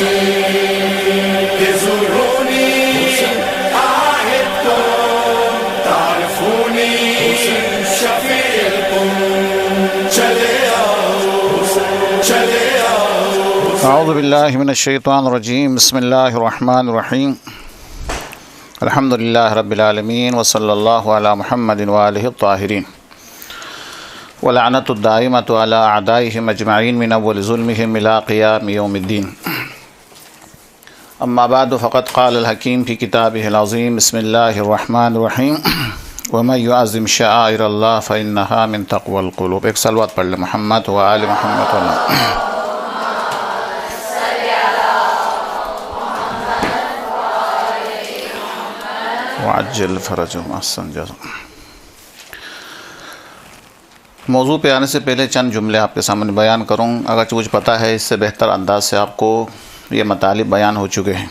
اعوذ باللہ من الشیطان الرجیم بسم اللہ الرحمن الرحیم الحمد للہ رب العالمین وصلی اللہ علی محمد وآلہ الطاہرین ولعنت الدائمۃ علی اعدائہم اجمعین من اول ظلمہم الی قیام یوم الدین اما بعد فقد قال الحکیم فی کتابہ العظیم بسم اللہ الرحمن الرحیم ومن یعظم شعائر اللہ فإنہا من تقوی القلوب۔ ایک صلوات پڑھ لیں محمد وآل محمد وآلہ وعجل فرجهم احسن جزاء۔ موضوع پہ آنے سے پہلے چند جملے آپ کے سامنے بیان کروں، اگرچہ مجھے پتہ ہے اس سے بہتر انداز سے آپ کو یہ مطالب بیان ہو چکے ہیں۔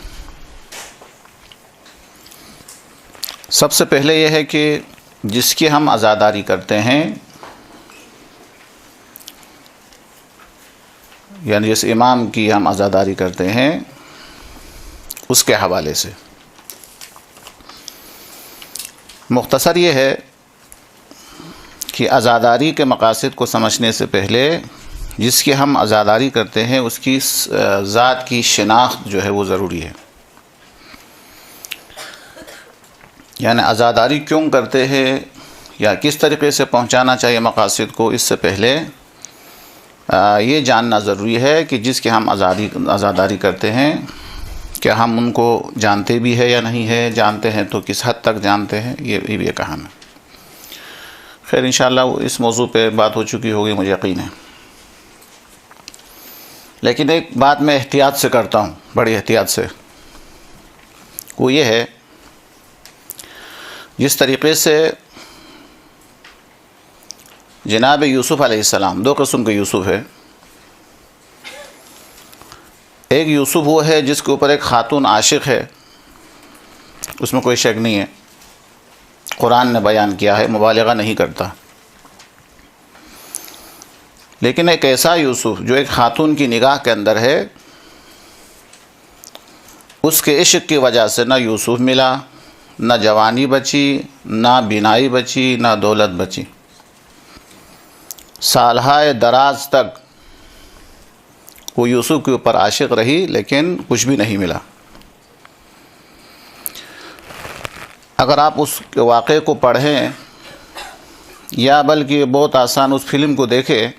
سب سے پہلے یہ ہے کہ جس کی ہم عزاداری کرتے ہیں، یعنی جس امام کی ہم عزاداری کرتے ہیں اس کے حوالے سے مختصر یہ ہے کہ عزاداری کے مقاصد کو سمجھنے سے پہلے جس کی ہم عزاداری کرتے ہیں اس کی ذات کی شناخت جو ہے وہ ضروری ہے۔ یعنی عزاداری کیوں کرتے ہیں یا کس طریقے سے پہنچانا چاہیے مقاصد کو، اس سے پہلے یہ جاننا ضروری ہے کہ جس کی ہم عزاداری کرتے ہیں کیا ہم ان کو جانتے بھی ہے یا نہیں ہے، جانتے ہیں تو کس حد تک جانتے ہیں، یہ بھی ایک اہم ہے۔ خیر انشاءاللہ اس موضوع پہ بات ہو چکی ہوگی مجھے یقین ہے، لیکن ایک بات میں احتیاط سے کرتا ہوں، بڑی احتیاط سے، وہ یہ ہے جس طریقے سے جناب یوسف علیہ السلام، دو قسم کے یوسف ہے۔ ایک یوسف وہ ہے جس کے اوپر ایک خاتون عاشق ہے، اس میں کوئی شک نہیں ہے، قرآن نے بیان کیا ہے، مبالغہ نہیں کرتا۔ لیکن ایک ایسا یوسف جو ایک خاتون کی نگاہ کے اندر ہے، اس کے عشق کی وجہ سے نہ یوسف ملا، نہ جوانی بچی، نہ بینائی بچی، نہ دولت بچی، سالہائے دراز تک وہ یوسف کے اوپر عاشق رہی لیکن کچھ بھی نہیں ملا۔ اگر آپ اس کے واقعے کو پڑھیں یا بلکہ بہت آسان اس فلم کو دیکھیں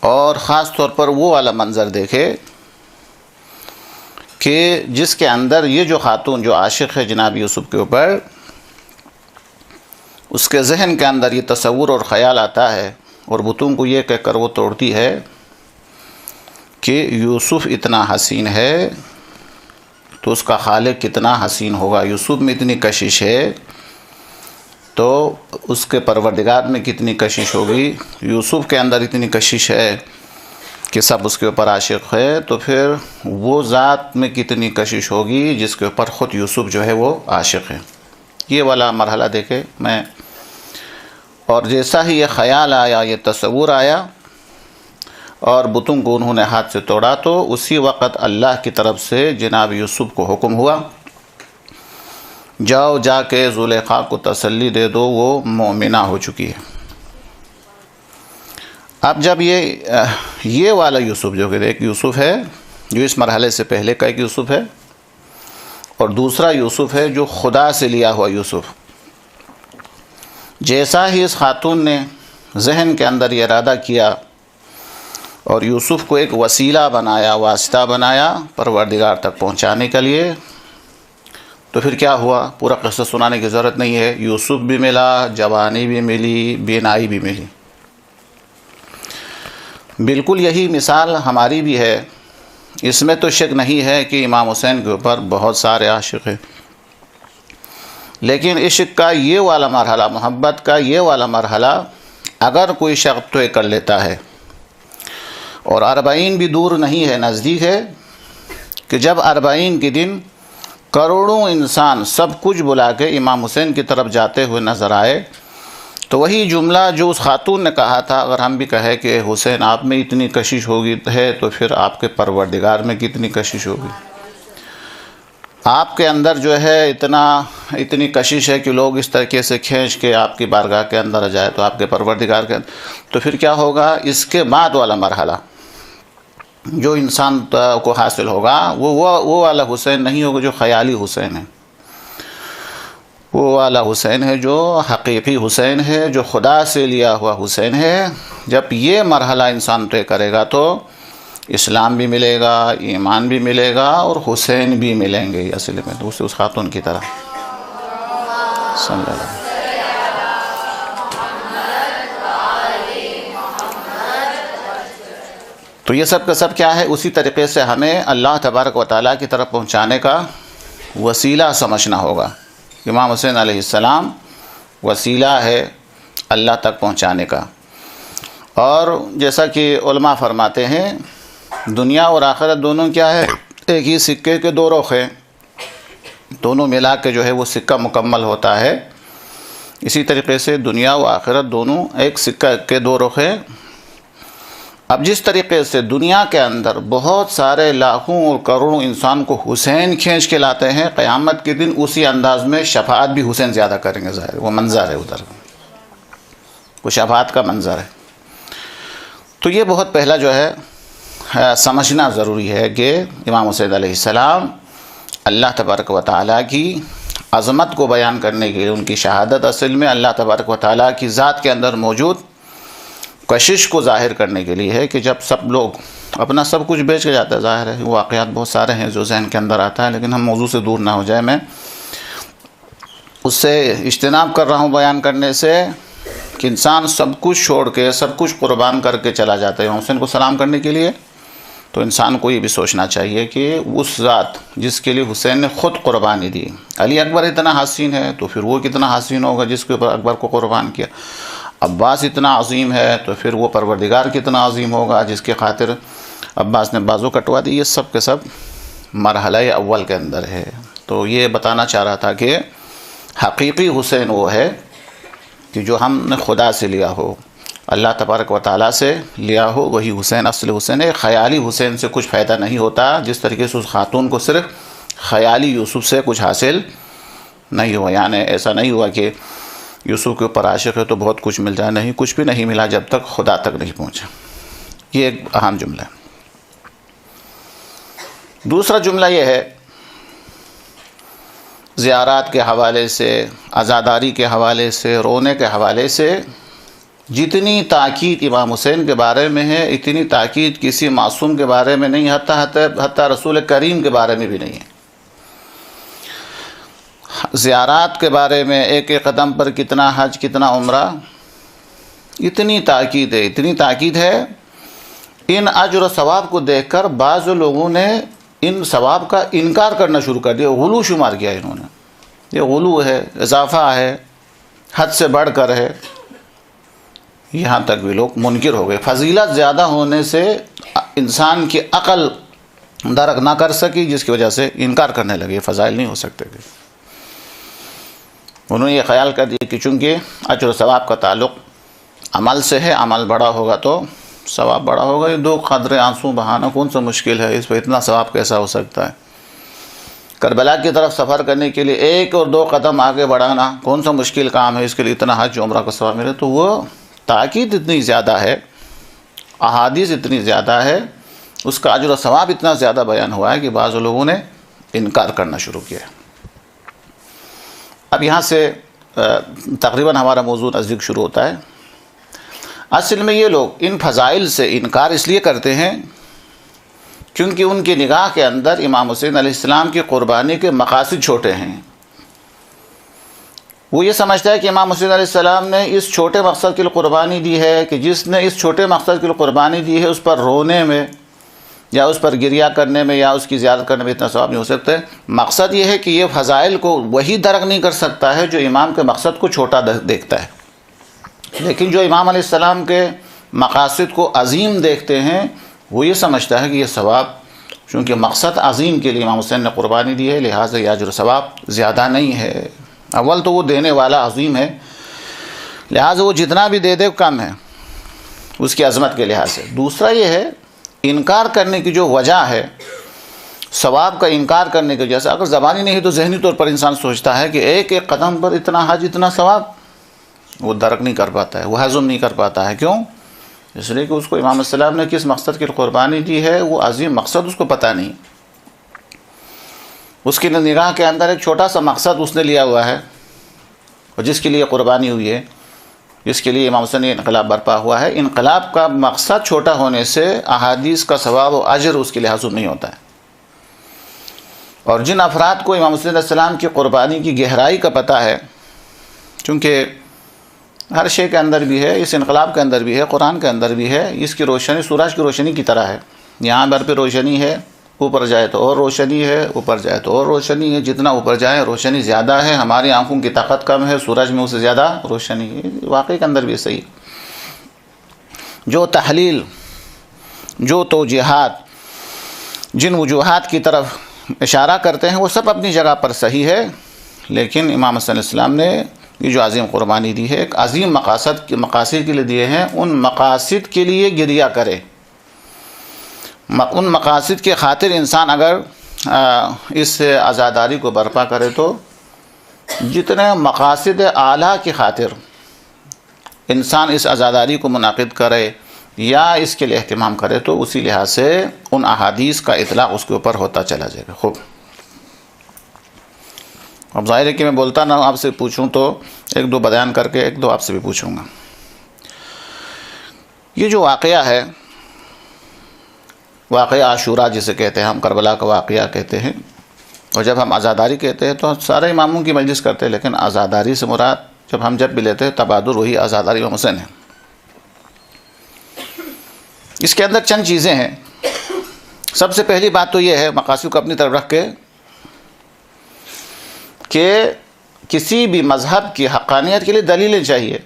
اور خاص طور پر وہ والا منظر دیکھیں کہ جس کے اندر یہ جو خاتون جو عاشق ہے جناب یوسف کے اوپر، اس کے ذہن کے اندر یہ تصور اور خیال آتا ہے اور بتوں کو یہ کہہ کر وہ توڑتی ہے کہ یوسف اتنا حسین ہے تو اس کا خالق کتنا حسین ہوگا، یوسف میں اتنی کشش ہے تو اس کے پروردگار میں کتنی کشش ہوگی، یوسف کے اندر اتنی کشش ہے کہ سب اس کے اوپر عاشق ہے تو پھر وہ ذات میں کتنی کشش ہوگی جس کے اوپر خود یوسف جو ہے وہ عاشق ہے۔ یہ والا مرحلہ دیکھے میں، اور جیسا ہی یہ خیال آیا، یہ تصور آیا اور بتوں کو انہوں نے ہاتھ سے توڑا، تو اسی وقت اللہ کی طرف سے جناب یوسف کو حکم ہوا، جاؤ جا کے زلیخا کو تسلی دے دو، وہ مومنہ ہو چکی ہے۔ اب جب یہ والا یوسف جو کہ ایک یوسف ہے جو اس مرحلے سے پہلے کا ایک یوسف ہے، اور دوسرا یوسف ہے جو خدا سے لیا ہوا یوسف، جیسا ہی اس خاتون نے ذہن کے اندر یہ ارادہ کیا اور یوسف کو ایک وسیلہ بنایا، واسطہ بنایا پروردگار تک پہنچانے کے لیے، تو پھر کیا ہوا، پورا قصہ سنانے کی ضرورت نہیں ہے، یوسف بھی ملا، جوانی بھی ملی، بینائی بھی ملی۔ بالکل یہی مثال ہماری بھی ہے، اس میں تو شک نہیں ہے کہ امام حسین کے اوپر بہت سارے عاشق ہیں، لیکن عشق کا یہ والا مرحلہ، محبت کا یہ والا مرحلہ اگر کوئی شخص طے کر لیتا ہے، اور 40 بھی دور نہیں ہے، نزدیک ہے، کہ جب 40 کے دن کروڑوں انسان سب کچھ بلا کے امام حسین کی طرف جاتے ہوئے نظر آئے تو وہی جملہ جو اس خاتون نے کہا تھا، اگر ہم بھی کہیں کہ حسین آپ میں اتنی کشش ہوگی ہے تو پھر آپ کے پروردگار میں کتنی کشش ہوگی. آپ کے اندر جو ہے اتنی کشش ہے کہ لوگ اس طریقے سے کھینچ کے آپ کی بارگاہ کے اندر آ جائے تو آپ کے پروردگار کے اندر، تو پھر کیا ہوگا؟ اس کے بعد والا مرحلہ جو انسان کو حاصل ہوگا وہ والا حسین نہیں ہوگا جو خیالی حسین ہے. وہ والا حسین ہے جو حقیقی حسین ہے، جو خدا سے لیا ہوا حسین ہے. جب یہ مرحلہ انسان طے کرے گا تو اسلام بھی ملے گا، ایمان بھی ملے گا، اور حسین بھی ملیں گے اصل میں تو اس خاتون کی طرح. صلی اللہ علیہ وسلم. تو یہ سب کا سب کیا ہے؟ اسی طریقے سے ہمیں اللہ تبارک و تعالیٰ کی طرف پہنچانے کا وسیلہ سمجھنا ہوگا. امام حسین علیہ السلام وسیلہ ہے اللہ تک پہنچانے کا. اور جیسا کہ علماء فرماتے ہیں دنیا اور آخرت دونوں کیا ہے؟ ایک ہی سکے کے دو رخ ہیں، دونوں ملا کے جو ہے وہ سکہ مکمل ہوتا ہے. اسی طریقے سے دنیا و آخرت دونوں ایک سکہ کے دو رخ ہیں. اب جس طریقے سے دنیا کے اندر بہت سارے لاکھوں اور کروڑوں انسان کو حسین کھینچ کے لاتے ہیں، قیامت کے دن اسی انداز میں شفاعت بھی حسین زیادہ کریں گے. ظاہر وہ منظر ہے، ادھر وہ شفاعت کا منظر ہے. تو یہ بہت پہلا جو ہے سمجھنا ضروری ہے کہ امام حسین علیہ السلام اللہ تبارک و تعالیٰ کی عظمت کو بیان کرنے کے لیے، ان کی شہادت اصل میں اللہ تبارک و تعالیٰ کی ذات کے اندر موجود کشش کو ظاہر کرنے کے لیے ہے کہ جب سب لوگ اپنا سب کچھ بیچ کے جاتا ہے. ظاہر ہے واقعات بہت سارے ہیں جو ذہن کے اندر آتا ہے، لیکن ہم موضوع سے دور نہ ہو جائے. میں اس سے اجتناب کر رہا ہوں بیان کرنے سے کہ انسان سب کچھ چھوڑ کے سب کچھ قربان کر کے چلا جاتا ہے حسین کو سلام کرنے کے لیے. تو انسان کو یہ بھی سوچنا چاہیے کہ اس ذات جس کے لیے حسین نے خود قربانی دی، علی اکبر اتنا حسین ہے تو پھر وہ کتنا حسین ہوگا جس کے اوپر اکبر کو قربان کیا. عباس اتنا عظیم ہے تو پھر وہ پروردگار کتنا عظیم ہوگا جس کی خاطر عباس نے بازو کٹوا دی. یہ سب کے سب مرحلہ اول کے اندر ہے. تو یہ بتانا چاہ رہا تھا کہ حقیقی حسین وہ ہے کہ جو ہم نے خدا سے لیا ہو، اللہ تبارک و تعالیٰ سے لیا ہو، وہی حسین اصل حسین ہے. خیالی حسین سے کچھ فائدہ نہیں ہوتا، جس طریقے سے اس خاتون کو صرف خیالی یوسف سے کچھ حاصل نہیں ہوا. یعنی ایسا نہیں ہوا کہ یوسف کے اوپر عاشق ہے تو بہت کچھ مل جائے، نہیں، کچھ بھی نہیں ملا جب تک خدا تک نہیں پہنچا. یہ ایک اہم جملہ ہے. دوسرا جملہ یہ ہے زیارات کے حوالے سے، عزاداری کے حوالے سے، رونے کے حوالے سے جتنی تاکید امام حسین کے بارے میں ہے اتنی تاکید کسی معصوم کے بارے میں نہیں، حتیٰ رسول کریم کے بارے میں بھی نہیں ہے. زیارات کے بارے میں ایک ایک قدم پر کتنا حج کتنا عمرہ، اتنی تاکید ہے. ان اجر و ثواب کو دیکھ کر بعض لوگوں نے ان ثواب کا انکار کرنا شروع کر دیا، غلو شمار کیا انہوں نے. یہ غلو ہے، اضافہ ہے، حد سے بڑھ کر ہے. یہاں تک بھی لوگ منکر ہو گئے. فضیلت زیادہ ہونے سے انسان کی عقل درک نہ کر سکی، جس کی وجہ سے انکار کرنے لگے. فضائل نہیں ہو سکتے. انہوں نے یہ خیال کر دیا کہ چونکہ اجر و ثواب کا تعلق عمل سے ہے، عمل بڑا ہوگا تو ثواب بڑا ہوگا. یہ دو قطرے آنسو بہانا کون سا مشکل ہے، اس پہ اتنا ثواب کیسا ہو سکتا ہے. کربلا کی طرف سفر کرنے کے لیے ایک اور دو قدم آگے بڑھانا کون سا مشکل کام ہے، اس کے لیے اتنا حج عمرہ کا ثواب ملے. تو وہ تاکید اتنی زیادہ ہے، احادیث اتنی زیادہ ہے، اس کا اجر و ثواب اتنا زیادہ بیان ہوا ہے کہ بعض لوگوں نے انکار کرنا شروع کیا. اب یہاں سے تقریباً ہمارا موضوع نزدیک شروع ہوتا ہے. اصل میں یہ لوگ ان فضائل سے انکار اس لیے کرتے ہیں کیونکہ ان کی نگاہ کے اندر امام حسین علیہ السلام کی قربانی کے مقاصد چھوٹے ہیں. وہ یہ سمجھتا ہے کہ امام حسین علیہ السلام نے اس چھوٹے مقصد کے لیے قربانی دی ہے کہ جس نے اس چھوٹے مقصد کے لیے قربانی دی ہے اس پر رونے میں یا اس پر گریہ کرنے میں یا اس کی زیارت کرنے میں اتنا ثواب نہیں ہو سکتا. مقصد یہ ہے کہ یہ فضائل کو وہی درک نہیں کر سکتا ہے جو امام کے مقصد کو چھوٹا دیکھتا ہے، لیکن جو امام علیہ السلام کے مقاصد کو عظیم دیکھتے ہیں وہ یہ سمجھتا ہے کہ یہ ثواب چونکہ مقصد عظیم کے لیے امام حسین نے قربانی دی ہے لہٰذا یہ اجر و ثواب زیادہ نہیں ہے. اول تو وہ دینے والا عظیم ہے، لہٰذا وہ جتنا بھی دے دے کم ہے اس کی عظمت کے لحاظ سے۔ دوسرا یہ ہے انکار کرنے کی جو وجہ ہے، ثواب کا انکار کرنے کی وجہ سے، اگر زبانی نہیں تو ذہنی طور پر انسان سوچتا ہے کہ ایک ایک قدم پر اتنا حج اتنا ثواب، وہ درک نہیں کر پاتا ہے، وہ ہضم نہیں کر پاتا ہے۔ کیوں؟ اس لیے کہ اس کو امام علیہ السلام نے کس مقصد کی قربانی دی ہے، وہ عظیم مقصد اس کو پتہ نہیں۔ اس کی نگاہ کے اندر ایک چھوٹا سا مقصد اس نے لیا ہوا ہے، اور جس کے لیے قربانی ہوئی ہے، جس کے لیے امام حسین نے انقلاب برپا ہوا ہے۔ انقلاب کا مقصد چھوٹا ہونے سے احادیث کا ثواب و اجر اس کے لیے حاصل نہیں ہوتا ہے۔ اور جن افراد کو امام حسین علیہ السلام کی قربانی کی گہرائی کا پتہ ہے، چونکہ ہر شے کے اندر بھی ہے، اس انقلاب کے اندر بھی ہے، قرآن کے اندر بھی ہے، اس کی روشنی سورج کی روشنی کی طرح ہے۔ یہاں بر پہ روشنی ہے، اوپر جائے تو اور روشنی ہے، اوپر جائے تو اور روشنی ہے، جتنا اوپر جائے روشنی زیادہ ہے، ہماری آنکھوں کی طاقت کم ہے، سورج میں اس سے زیادہ روشنی ہے۔ واقعی کے اندر بھی صحیح۔ جو تحلیل، جو توجیہات، جن وجوہات کی طرف اشارہ کرتے ہیں وہ سب اپنی جگہ پر صحیح ہے، لیکن امام حسین علیہ السلام نے یہ جو عظیم قربانی دی ہے، ایک عظیم مقاصد کے لیے دیے ہیں، ان مقاصد کے لیے گریہ کرے۔ ان مقاصد کے خاطر انسان اگر اس عزاداری کو برپا کرے تو جتنے مقاصد اعلیٰ کی خاطر انسان اس عزاداری کو منعقد کرے یا اس کے لیے اہتمام کرے تو اسی لحاظ سے ان احادیث کا اطلاق اس کے اوپر ہوتا چلا جائے گا۔ خوب، اب ظاہر ہے کہ میں بولتا نہ آپ سے پوچھوں تو ایک دو بیان کر کے ایک دو آپ سے بھی پوچھوں گا۔ یہ جو واقعہ ہے، واقعہ عاشورہ جسے کہتے ہیں ہم، کربلا کا واقعہ کہتے ہیں، اور جب ہم عزاداری کہتے ہیں تو سارے اماموں کی مجلس کرتے ہیں، لیکن عزاداری سے مراد جب بھی لیتے ہیں تبادر وہی عزاداری امام حسین ہے۔ اس کے اندر چند چیزیں ہیں۔ سب سے پہلی بات تو یہ ہے، مقاصد کو اپنی طرف رکھ کے، کہ کسی بھی مذہب کی حقانیت کے لیے دلیلیں چاہیے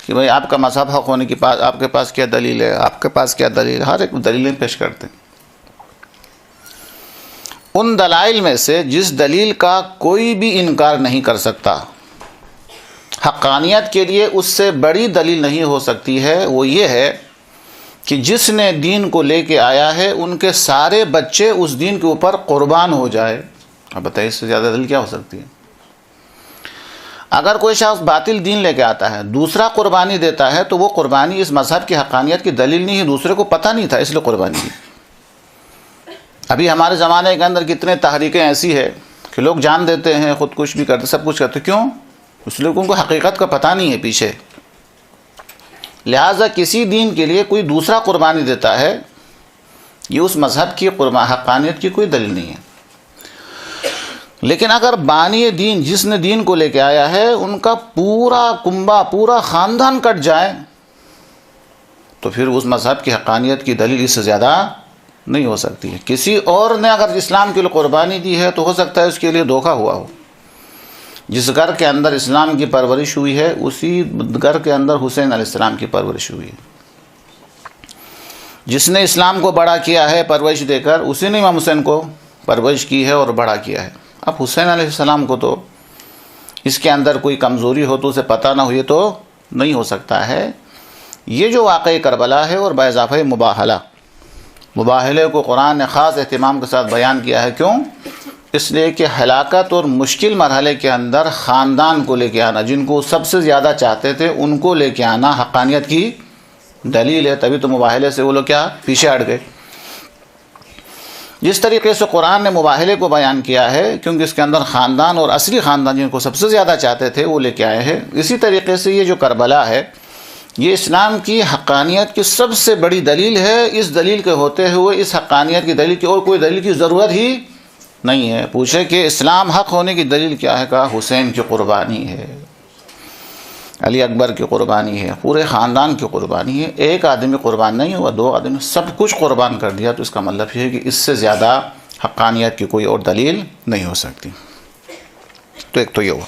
کہ بھئی آپ کا مذہب حق ہونے کے پاس آپ کے پاس کیا دلیل ہے، آپ کے پاس کیا دلیل ہے، ہر ایک دلیلیں پیش کرتے ہیں۔ ان دلائل میں سے جس دلیل کا کوئی بھی انکار نہیں کر سکتا، حقانیت کے لیے اس سے بڑی دلیل نہیں ہو سکتی ہے، وہ یہ ہے کہ جس نے دین کو لے کے آیا ہے ان کے سارے بچے اس دین کے اوپر قربان ہو جائے۔ اب بتائیے اس سے زیادہ دلیل کیا ہو سکتی ہے؟ اگر کوئی شخص باطل دین لے کے آتا ہے، دوسرا قربانی دیتا ہے، تو وہ قربانی اس مذہب کی حقانیت کی دلیل نہیں ہے، دوسرے کو پتہ نہیں تھا اس لیے قربانی دی۔ ابھی ہمارے زمانے کے اندر کتنے تحریکیں ایسی ہے کہ لوگ جان دیتے ہیں، خود کش بھی کرتے، سب کچھ کرتے، کیوں؟ اس لیے ان کو حقیقت کا پتہ نہیں ہے پیچھے۔ لہٰذا کسی دین کے لیے کوئی دوسرا قربانی دیتا ہے، یہ اس مذہب کی حقانیت کی کوئی دلیل نہیں ہے۔ لیکن اگر بانی دین، جس نے دین کو لے کے آیا ہے، ان کا پورا کنبہ، پورا خاندان کٹ جائے تو پھر اس مذہب کی حقانیت کی دلیل اس سے زیادہ نہیں ہو سکتی ہے۔ کسی اور نے اگر اسلام کے لیے قربانی دی ہے تو ہو سکتا ہے اس کے لیے دھوکہ ہوا ہو۔ جس گھر کے اندر اسلام کی پرورش ہوئی ہے، اسی گھر کے اندر حسین علیہ السلام کی پرورش ہوئی ہے۔ جس نے اسلام کو بڑا کیا ہے پرورش دے کر، اسی نے امام حسین کو پرورش کی ہے اور بڑا کیا ہے۔ اب حسین علیہ السلام کو تو اس کے اندر کوئی کمزوری ہو تو اسے پتہ نہ ہوئی تو نہیں ہو سکتا ہے۔ یہ جو واقعہ کربلا ہے، اور باضافہ مباہلے کو قرآن نے خاص اہتمام کے ساتھ بیان کیا ہے۔ کیوں؟ اس لیے کہ ہلاکت اور مشکل مرحلے کے اندر خاندان کو لے کے آنا، جن کو سب سے زیادہ چاہتے تھے، ان کو لے کے آنا حقانیت کی دلیل ہے۔ تبھی تو مباہلے سے وہ لوگ کیا پیچھے ہٹ گئے۔ جس طریقے سے قرآن نے مباہلے کو بیان کیا ہے، کیونکہ اس کے اندر خاندان اور اصلی خاندان جن کو سب سے زیادہ چاہتے تھے وہ لے کے آئے ہیں، اسی طریقے سے یہ جو کربلا ہے، یہ اسلام کی حقانیت کی سب سے بڑی دلیل ہے۔ اس دلیل کے ہوتے ہوئے اس حقانیت کی دلیل کی اور کوئی دلیل کی ضرورت ہی نہیں ہے۔ پوچھے کہ اسلام حق ہونے کی دلیل کیا ہے؟ کہا حسین کی قربانی ہے، علی اکبر کی قربانی ہے، پورے خاندان کی قربانی ہے۔ ایک آدمی قربان نہیں ہوا، دو آدمی، سب کچھ قربان کر دیا، تو اس کا مطلب یہ ہے کہ اس سے زیادہ حقانیت کی کوئی اور دلیل نہیں ہو سکتی۔ تو ایک تو یہ ہوا۔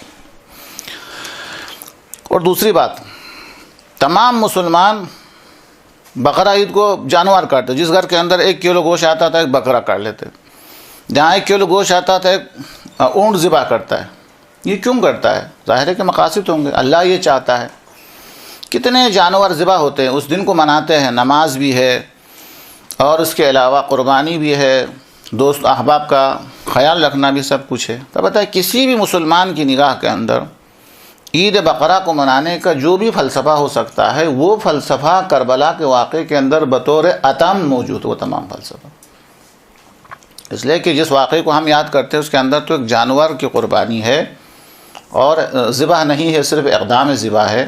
اور دوسری بات، تمام مسلمان بقرہ عید کو جانور کاٹتے، جس گھر کے اندر 1 کلو گوشت آتا تھا ایک بکرا کاٹ لیتے، جہاں 1 کلو گوشت آتا تھا ایک اونٹ ذبح کرتا ہے۔ یہ کیوں کرتا ہے؟ ظاہر ہے کہ مقاصد ہوں گے، اللہ یہ چاہتا ہے۔ کتنے جانور ذبح ہوتے ہیں، اس دن کو مناتے ہیں، نماز بھی ہے اور اس کے علاوہ قربانی بھی ہے، دوست احباب کا خیال رکھنا بھی سب کچھ ہے۔ تو بتائیں کسی بھی مسلمان کی نگاہ کے اندر عید بقرہ کو منانے کا جو بھی فلسفہ ہو سکتا ہے، وہ فلسفہ کربلا کے واقعے کے اندر بطور اتم موجود ہے، وہ تمام فلسفہ۔ اس لیے کہ جس واقعے کو ہم یاد کرتے ہیں اس کے اندر تو ایک جانور کی قربانی ہے اور ذبح نہیں ہے، صرف اقدام ذبح ہے۔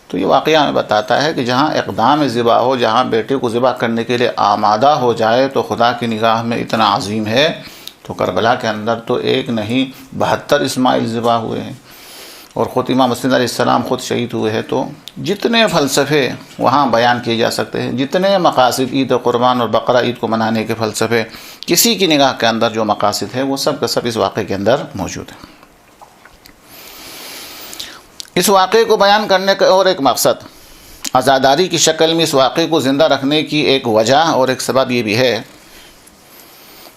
تو یہ واقعہ ہمیں بتاتا ہے کہ جہاں اقدام ذبح ہو، جہاں بیٹے کو ذبح کرنے کے لیے آمادہ ہو جائے تو خدا کی نگاہ میں اتنا عظیم ہے۔ تو کربلا کے اندر تو ایک نہیں 72 اسماعیل ذبح ہوئے ہیں، اور خود امام حسین علیہ السلام خود شہید ہوئے ہیں۔ تو جتنے فلسفے وہاں بیان کیے جا سکتے ہیں، جتنے مقاصد عید قربان اور بقرہ عید کو منانے کے فلسفے، کسی کی نگاہ کے اندر جو مقاصد ہے وہ سب کا سب اس واقعے کے اندر موجود ہے۔ اس واقعے کو بیان کرنے کا اور ایک مقصد، عزاداری کی شکل میں اس واقعے کو زندہ رکھنے کی ایک وجہ اور ایک سبب یہ بھی ہے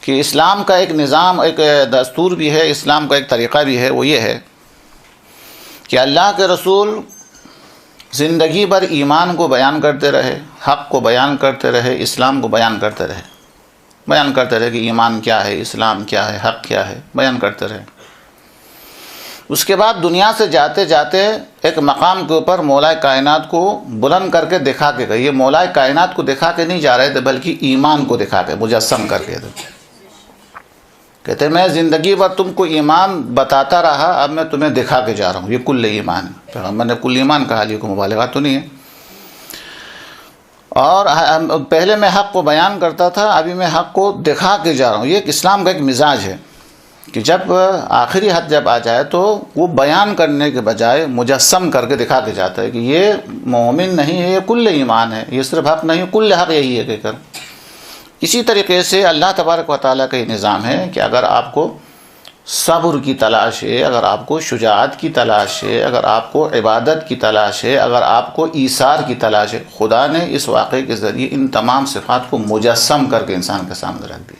کہ اسلام کا ایک نظام، ایک دستور بھی ہے، اسلام کا ایک طریقہ بھی ہے، وہ یہ ہے کہ اللہ کے رسول زندگی بھر ایمان کو بیان کرتے رہے، حق کو بیان کرتے رہے، اسلام کو بیان کرتے رہے کہ ایمان کیا ہے، اسلام کیا ہے، حق کیا ہے، بیان کرتے رہے۔ اس کے بعد دنیا سے جاتے جاتے ایک مقام کے اوپر مولا کائنات کو بلند کر کے دکھا کے گئے۔ یہ مولا کائنات کو دکھا کے نہیں جا رہے تھے، بلکہ ایمان کو دکھا کے، مجسم کر کے کہتے میں زندگی بھر تم کو ایمان بتاتا رہا، اب میں تمہیں دکھا کے جا رہا ہوں، یہ کل ایمان ہے۔ پیغمبر نے کل ایمان کہا، یہ کوئی مبالغہ تو نہیں ہے۔ اور پہلے میں حق کو بیان کرتا تھا، ابھی میں حق کو دکھا کے جا رہا ہوں۔ یہ ایک اسلام کا ایک مزاج ہے کہ جب آخری حد جب آ جائے تو وہ بیان کرنے کے بجائے مجسم کر کے دکھا کے جاتا ہے کہ یہ مومن نہیں ہے، یہ کل ایمان ہے، یہ صرف حق نہیں، کل حق یہی ہے کہہ کر۔ اسی طریقے سے اللہ تبارک و تعالیٰ کا یہ نظام ہے کہ اگر آپ کو صبر کی تلاش ہے، اگر آپ کو شجاعت کی تلاش ہے، اگر آپ کو عبادت کی تلاش ہے، اگر آپ کو ایثار کی تلاش ہے، خدا نے اس واقعے کے ذریعے ان تمام صفات کو مجسم کر کے انسان کے سامنے رکھ دی۔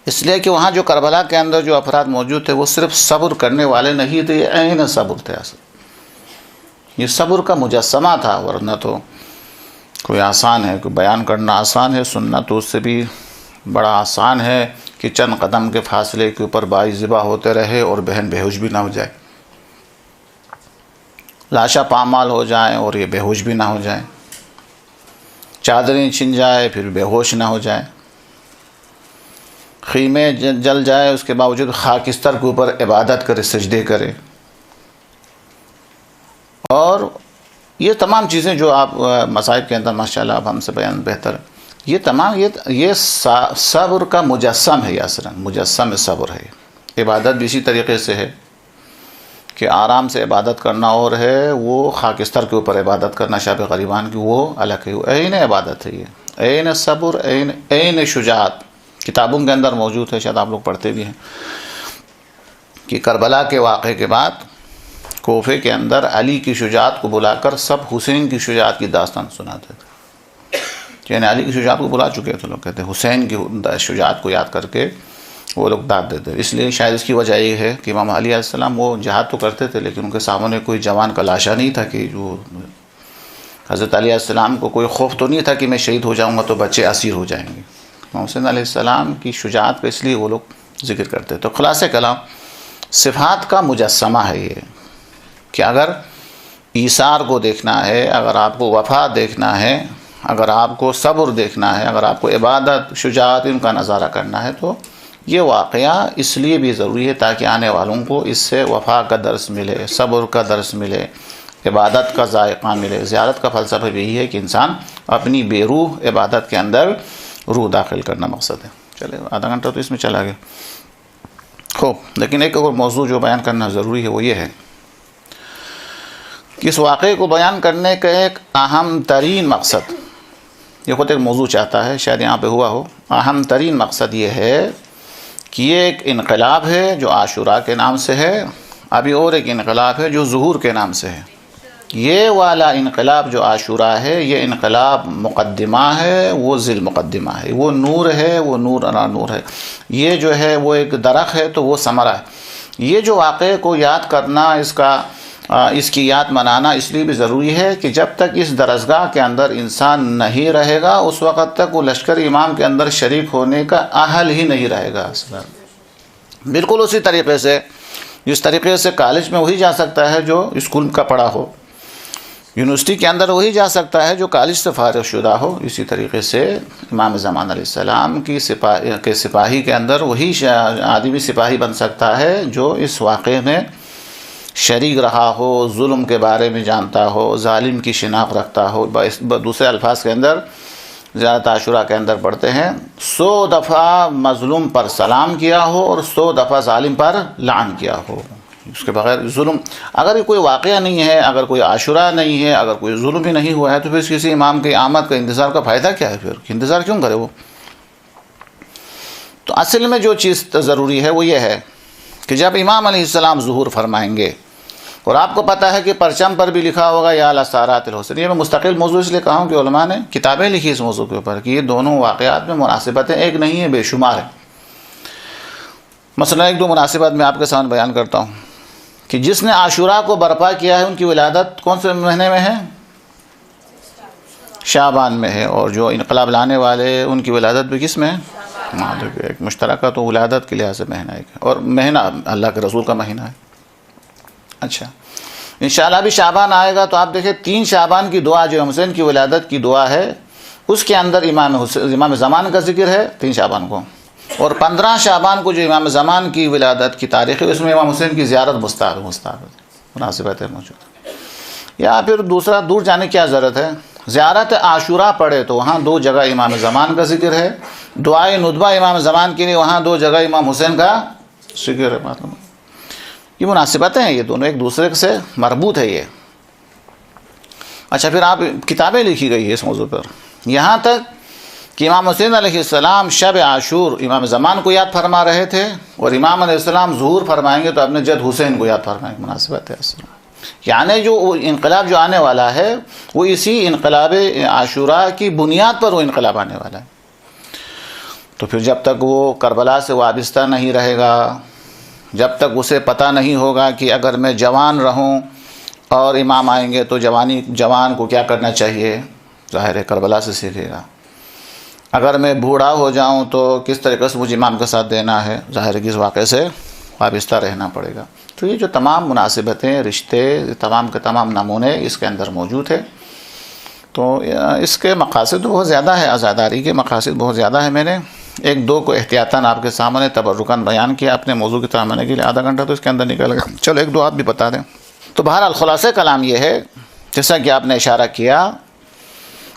اس لیے کہ وہاں جو کربلا کے اندر جو افراد موجود تھے وہ صرف صبر کرنے والے نہیں تھے، یہ عین صبر تھے۔ اصل یہ صبر کا مجسمہ تھا، ورنہ تو کوئی آسان ہے، کوئی بیان کرنا آسان ہے، سننا تو اس سے بھی بڑا آسان ہے کہ چند قدم کے فاصلے کے اوپر بائی ذبح ہوتے رہے اور بہن بے ہوش بھی نہ ہو جائے، لاشا پامال ہو جائیں اور یہ بے ہوش بھی نہ ہو جائیں، چادریں چھن جائے پھر بے ہوش نہ ہو جائے، خیمے جل جائے اس کے باوجود خاکستر کے اوپر عبادت کرے، سجدے کرے۔ اور یہ تمام چیزیں جو آپ مصائب کے اندر ماشاءاللہ اب ہم سے بیان بہتر، یہ تمام یہ صبر کا مجسم ہے، اصلاً مجسم صبر ہے۔ عبادت بھی اسی طریقے سے ہے کہ آرام سے عبادت کرنا اور ہے وہ خاکستر کے اوپر عبادت کرنا شب غریبان کی، وہ الگ ہے، عین عبادت ہے، یہ عین صبر، عین شجاعت۔ کتابوں کے اندر موجود ہے، شاید آپ لوگ پڑھتے بھی ہیں کہ کربلا کے واقعے کے بعد کوفے کے اندر علی کی شجاعت کو بلا کر سب حسین کی شجاعت کی داستان سناتے تھے۔ یعنی علی کی شجاعت کو بلا چکے تھے لوگ، کہتے ہیں حسین کی شجاعت کو یاد کر کے وہ لوگ داد دیتے۔ اس لیے شاید اس کی وجہ یہ ہے کہ امام علی علیہ السلام وہ جہاد تو کرتے تھے لیکن ان کے سامنے کوئی جوان کا لاشا نہیں تھا کہ جو حضرت علی علیہ السلام کو کوئی خوف تو نہیں تھا کہ میں شہید ہو جاؤں گا تو بچے اسیر ہو جائیں گے۔ امام حسین علیہ السلام کی شجاعت کا اس لیے وہ لوگ ذکر کرتے۔ تو خلاصہ کلام صفات کا مجسمہ ہے یہ، کہ اگر ایثار کو دیکھنا ہے، اگر آپ کو وفا دیکھنا ہے، اگر آپ کو صبر دیکھنا ہے، اگر آپ کو عبادت، شجاعت، ان کا نظارہ کرنا ہے تو یہ واقعہ اس لیے بھی ضروری ہے تاکہ آنے والوں کو اس سے وفا کا درس ملے، صبر کا درس ملے، عبادت کا ذائقہ ملے۔ زیارت کا فلسفہ بھی یہی ہے کہ انسان اپنی بے روح عبادت کے اندر روح داخل کرنا مقصد ہے۔ چلے آدھا گھنٹہ تو اس میں چلا گیا خوب، لیکن ایک اور موضوع جو بیان کرنا ضروری ہے وہ یہ ہے کہ اس واقعے کو بیان کرنے کا ایک اہم ترین مقصد، یہ خود ایک موضوع چاہتا ہے، شاید یہاں پہ ہوا ہو، اہم ترین مقصد یہ ہے کہ یہ ایک انقلاب ہے جو عاشوراء کے نام سے ہے، ابھی اور ایک انقلاب ہے جو ظہور کے نام سے ہے۔ یہ والا انقلاب جو عاشوراء ہے یہ انقلاب مقدمہ ہے، وہ ذی المقدمہ ہے، وہ نور ہے، وہ نور علی نور ہے، یہ جو ہے وہ ایک درخت ہے تو وہ ثمرہ ہے۔ یہ جو واقعے کو یاد کرنا، اس کا اس کی یاد منانا اس لیے بھی ضروری ہے کہ جب تک اس درسگاہ کے اندر انسان نہیں رہے گا اس وقت تک وہ لشکر امام کے اندر شریک ہونے کا اہل ہی نہیں رہے گا. بالکل اسی طریقے سے جس طریقے سے کالج میں وہی جا سکتا ہے جو اسکول کا پڑھا ہو، یونیورسٹی کے اندر وہی جا سکتا ہے جو کالج سے فارغ شدہ ہو، اسی طریقے سے امام زمان علیہ السلام کی سپاہی کے اندر وہی آدمی سپاہی بن سکتا ہے جو اس واقعے میں شریک رہا ہو، ظلم کے بارے میں جانتا ہو، ظالم کی شناخت رکھتا ہو. دوسرے الفاظ کے اندر زیادہ عاشورہ کے اندر پڑھتے ہیں 100 دفعہ مظلوم پر سلام کیا ہو اور 100 دفعہ ظالم پر لعن کیا ہو. اس کے بغیر ظلم، اگر کوئی واقعہ نہیں ہے، اگر کوئی عاشورہ نہیں ہے، اگر کوئی ظلم ہی نہیں ہوا ہے تو پھر کسی امام کی آمد کا انتظار کا فائدہ کیا ہے؟ پھر انتظار کیوں کرے وہ؟ تو اصل میں جو چیز ضروری ہے وہ یہ ہے کہ جب امام علیہ السلام ظہور فرمائیں گے، اور آپ کو پتہ ہے کہ پرچم پر بھی لکھا ہوگا یا لسارات الحسن، یہ میں مستقل موضوع اس لیے کہا ہوں کہ علماء نے کتابیں لکھی اس موضوع کے اوپر کہ یہ دونوں واقعات میں مناسبتیں ایک نہیں ہیں، بے شمار ہیں. مثلا ایک دو مناسبات میں آپ کے سامنے بیان کرتا ہوں کہ جس نے عاشورہ کو برپا کیا ہے ان کی ولادت کون سے مہینے میں ہے؟ شعبان میں ہے. اور جو انقلاب لانے والے ان کی ولادت بھی کس میں ہے؟ ایک مشترکہ تو ولادت کے لحاظ سے مہینہ ایک ہے، اور مہینہ اللہ کے رسول کا مہینہ ہے. اچھا انشاءاللہ بھی شعبان آئے گا تو آپ دیکھیں 3 شعبان کی دعا جو حسین کی ولادت کی دعا ہے اس کے اندر امام زمان کا ذکر ہے 3 شعبان کو، اور 15 شعبان کو جو امام زمان کی ولادت کی تاریخ ہے اس میں امام حسین کی زیارت مستحب مناسبت ہے موجود. یا پھر دوسرا دور جانے کی کیا ضرورت ہے؟ زیارت عاشورہ پڑھے تو وہاں 2 جگہ امام زمان کا ذکر ہے، دعائے ندبہ امام زمان کے لیے وہاں 2 جگہ امام حسین کا ذکر ہے. یہ مناسبتیں ہیں، یہ دونوں ایک دوسرے سے مربوط ہے یہ. اچھا پھر آپ کتابیں لکھی گئی ہے اس موضوع پر، یہاں تک کہ امام حسین علیہ السلام شب عاشور امام زمان کو یاد فرما رہے تھے، اور امام علیہ السلام ظہور فرمائیں گے تو اپنے جد حسین کو یاد فرمائیں گے. مناسبت ہے اصل، یعنی جو انقلاب جو آنے والا ہے وہ اسی انقلاب عاشورہ کی بنیاد پر وہ انقلاب آنے والا ہے. تو پھر جب تک وہ کربلا سے وابستہ نہیں رہے گا، جب تک اسے پتہ نہیں ہوگا کہ اگر میں جوان رہوں اور امام آئیں گے تو جوان کو کیا کرنا چاہیے، ظاہر ہے کربلا سے سیکھے گا. اگر میں بوڑھا ہو جاؤں تو کس طریقے سے مجھے امام کا ساتھ دینا ہے، ظاہر ہے کہ اس واقعے سے وابستہ رہنا پڑے گا. تو یہ جو تمام مناسبتیں، رشتے، تمام کے تمام نمونے اس کے اندر موجود ہے. تو اس کے مقاصد بہت زیادہ ہے، عزاداری کے مقاصد بہت زیادہ ہے. میں نے 1-2 کو احتیاطاً آپ کے سامنے تبرکاً بیان کیا اپنے موضوع کی طرح ماننے کے لیے. آدھا گھنٹہ تو اس کے اندر نکل گیا، چلو 1-2 آپ بھی بتا دیں. تو بہرحال خلاصہ کلام یہ ہے جیسا کہ آپ نے اشارہ کیا،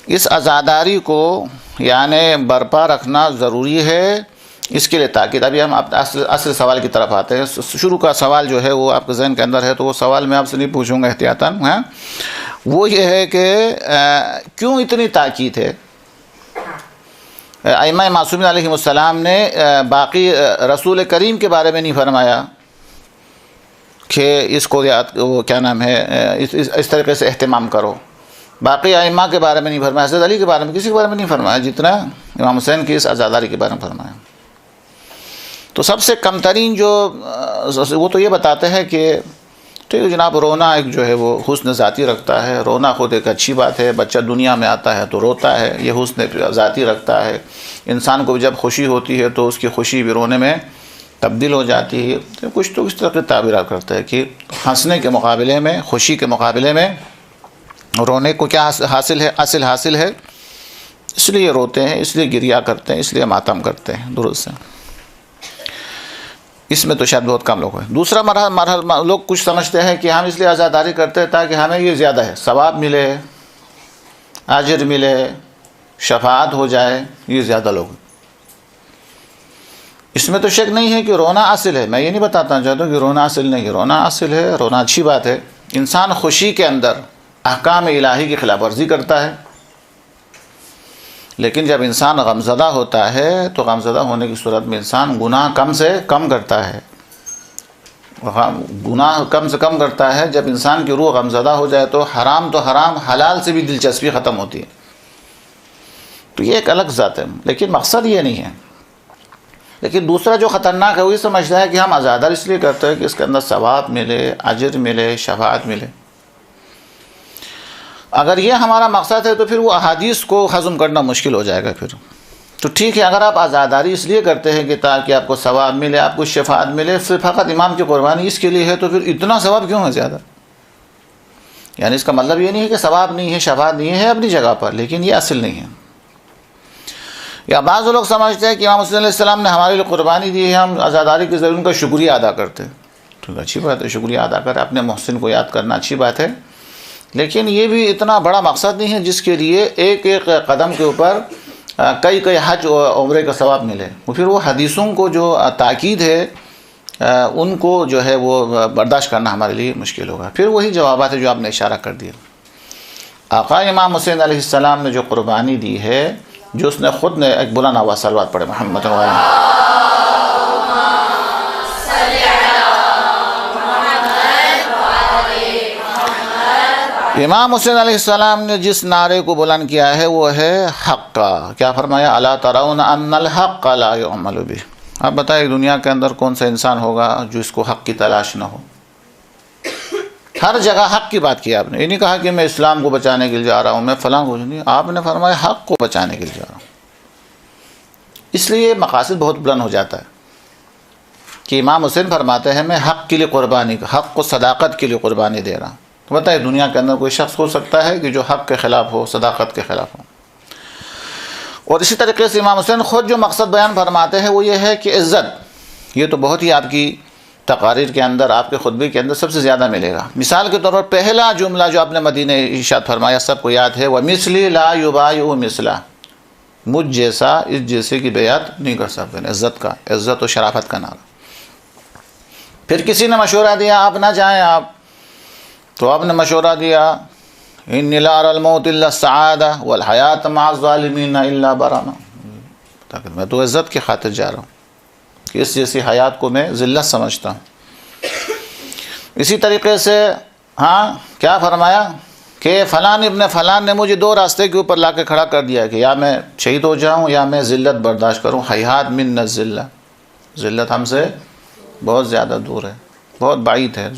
اس عزاداری کو یعنی برپا رکھنا ضروری ہے. اس کے لیے تاکید، ابھی ہم اصل سوال کی طرف آتے ہیں. شروع کا سوال جو ہے وہ آپ کے ذہن کے اندر ہے تو وہ سوال میں آپ سے نہیں پوچھوں گا احتیاطاً. وہ یہ ہے کہ کیوں اتنی تاکید ہے؟ ائمہ معصومین علیہم السلام نے باقی رسول کریم کے بارے میں نہیں فرمایا کہ اس کو کیا نام ہے اس طریقے سے اہتمام کرو. باقی ائمہ کے بارے میں نہیں فرمایا، حضرت علی کے بارے میں کسی کے بارے میں نہیں فرمایا جتنا امام حسین کی اس عزاداری کے بارے میں فرمایا. تو سب سے کم ترین جو وہ تو یہ بتاتے ہیں کہ ٹھیک ہے جناب، رونا ایک جو ہے وہ حسن ذاتی رکھتا ہے. رونا خود ایک اچھی بات ہے، بچہ دنیا میں آتا ہے تو روتا ہے، یہ حسن ذاتی رکھتا ہے. انسان کو جب خوشی ہوتی ہے تو اس کی خوشی بھی رونے میں تبدیل ہو جاتی ہے. تو کچھ تو اس طرح کے تعبیرات کرتا ہے کہ ہنسنے کے مقابلے میں، خوشی کے مقابلے میں رونے کو کیا حاصل ہے؟ اصل حاصل ہے. اس لیے روتے ہیں، اس لیے گریا کرتے ہیں، اس لیے ماتم کرتے ہیں. درست ہے. اس میں تو شاید بہت کم لوگ ہیں. دوسرا مرحلہ لوگ کچھ سمجھتے ہیں کہ ہم اس لیے عزاداری کرتے ہیں تاکہ ہمیں یہ زیادہ ہے، ثواب ملے، اجر ملے، شفاعت ہو جائے. یہ زیادہ لوگ ہیں. اس میں تو شک نہیں ہے کہ رونا اصل ہے. میں یہ نہیں بتاتا چاہتا ہوں کہ رونا اصل نہیں ہے. رونا اصل ہے، رونا اچھی بات ہے. انسان خوشی کے اندر احکام الہی کی خلاف ورزی کرتا ہے، لیکن جب انسان غمزدہ ہوتا ہے تو غمزدہ ہونے کی صورت میں انسان گناہ کم سے کم کرتا ہے. گناہ کم سے کم کرتا ہے. جب انسان کی روح غمزدہ ہو جائے تو حرام، حلال سے بھی دلچسپی ختم ہوتی ہے. تو یہ ایک الگ ذات ہے، لیکن مقصد یہ نہیں ہے. لیکن دوسرا جو خطرناک ہے وہی سمجھتا ہے کہ ہم عزاداری اس لیے کرتے ہیں کہ اس کے اندر ثواب ملے، اجر ملے، شفاعت ملے۔ اگر یہ ہمارا مقصد ہے تو پھر وہ احادیث کو ہضم کرنا مشکل ہو جائے گا پھر۔ تو ٹھیک ہے، اگر آپ عزاداری اس لیے کرتے ہیں کہ تاکہ آپ کو ثواب ملے، آپ کو شفاعت ملے، صرف فقط امام کی قربانی اس کے لیے ہے، تو پھر اتنا ثواب کیوں ہے زیادہ؟ یعنی اس کا مطلب یہ نہیں ہے کہ ثواب نہیں ہے، شفاعت نہیں ہے اپنی جگہ پر، لیکن یہ اصل نہیں ہے۔ یا بعض لوگ سمجھتے ہیں کہ امام حسین علیہ السلام نے ہمارے لیے قربانی دی ہے، ہم عزاداری کے ذریعے ان کا شکریہ ادا کرتے ہیں۔ تو اچھی بات ہے، شکریہ ادا کریں، اپنے محسن کو یاد کرنا اچھی بات ہے، لیکن یہ بھی اتنا بڑا مقصد نہیں ہے جس کے لیے ایک ایک قدم کے اوپر کئی کئی حج و عمرے کا ثواب ملے۔ پھر وہ حدیثوں کو جو تاکید ہے ان کو جو ہے وہ برداشت کرنا ہمارے لیے مشکل ہوگا۔ پھر وہی جوابات ہے جو آپ نے اشارہ کر دیا۔ آقا امام حسین علیہ السلام نے جو قربانی دی ہے، جو اس نے خود نے، ایک بلند آواز صلوات پڑھے محمد امام حسین علیہ السلام نے جس نعرے کو بلند کیا ہے وہ ہے حق کا۔ کیا فرمایا؟ الا ترون ان الحق لا يعمل به۔ آپ بتائیں دنیا کے اندر کون سا انسان ہوگا جو اس کو حق کی تلاش نہ ہو؟ ہر جگہ حق کی بات کی آپ نے، یہ نہیں کہا کہ میں اسلام کو بچانے کے لیے جا رہا ہوں، میں فلاں کو نہیں، آپ نے فرمایا حق کو بچانے کے لیے جا رہا ہوں۔ اس لیے مقاصد بہت بلند ہو جاتا ہے کہ امام حسین فرماتے ہیں میں حق کے لیے قربانی، حق کو صداقت کے لیے قربانی دے رہا ہوں۔ تو بتائیں دنیا کے اندر کوئی شخص ہو سکتا ہے کہ جو حق کے خلاف ہو، صداقت کے خلاف ہو؟ اور اسی طریقے سے امام حسین خود جو مقصد بیان فرماتے ہیں وہ یہ ہے کہ عزت، یہ تو بہت ہی آپ کی تقاریر کے اندر، آپ کے خطبے کے اندر سب سے زیادہ ملے گا۔ مثال کے طور پر پہلا جملہ جو آپ نے مدینہ ارشاد فرمایا سب کو یاد ہے، وَمِثْلِ لَا يُبَايِعُ مِثْلَهُ، مجھ جیسا اس جیسے کی بیعت نہیں کر سکتے۔ عزت کا، عزت و شرافت کا نعرہ۔ پھر کسی نے مشورہ دیا آپ نہ جائیں، آپ تو آپ نے مشورہ دیا ان لا ارى الموت الا السعادہ والحیات مع الظالمین الا برانا، تاکہ میں تو عزت کی خاطر جا رہا ہوں کہ اس جیسی حیات کو میں ذلت سمجھتا ہوں۔ اسی طریقے سے کیا فرمایا کہ فلان ابن فلان نے مجھے دو راستے کے اوپر لا کے کھڑا کر دیا کہ یا میں شہید ہو جاؤں یا میں ذلت برداشت کروں۔ حیات من الذلہ، ذلت ہم سے بہت زیادہ دور ہے، بہت بعید ہے۔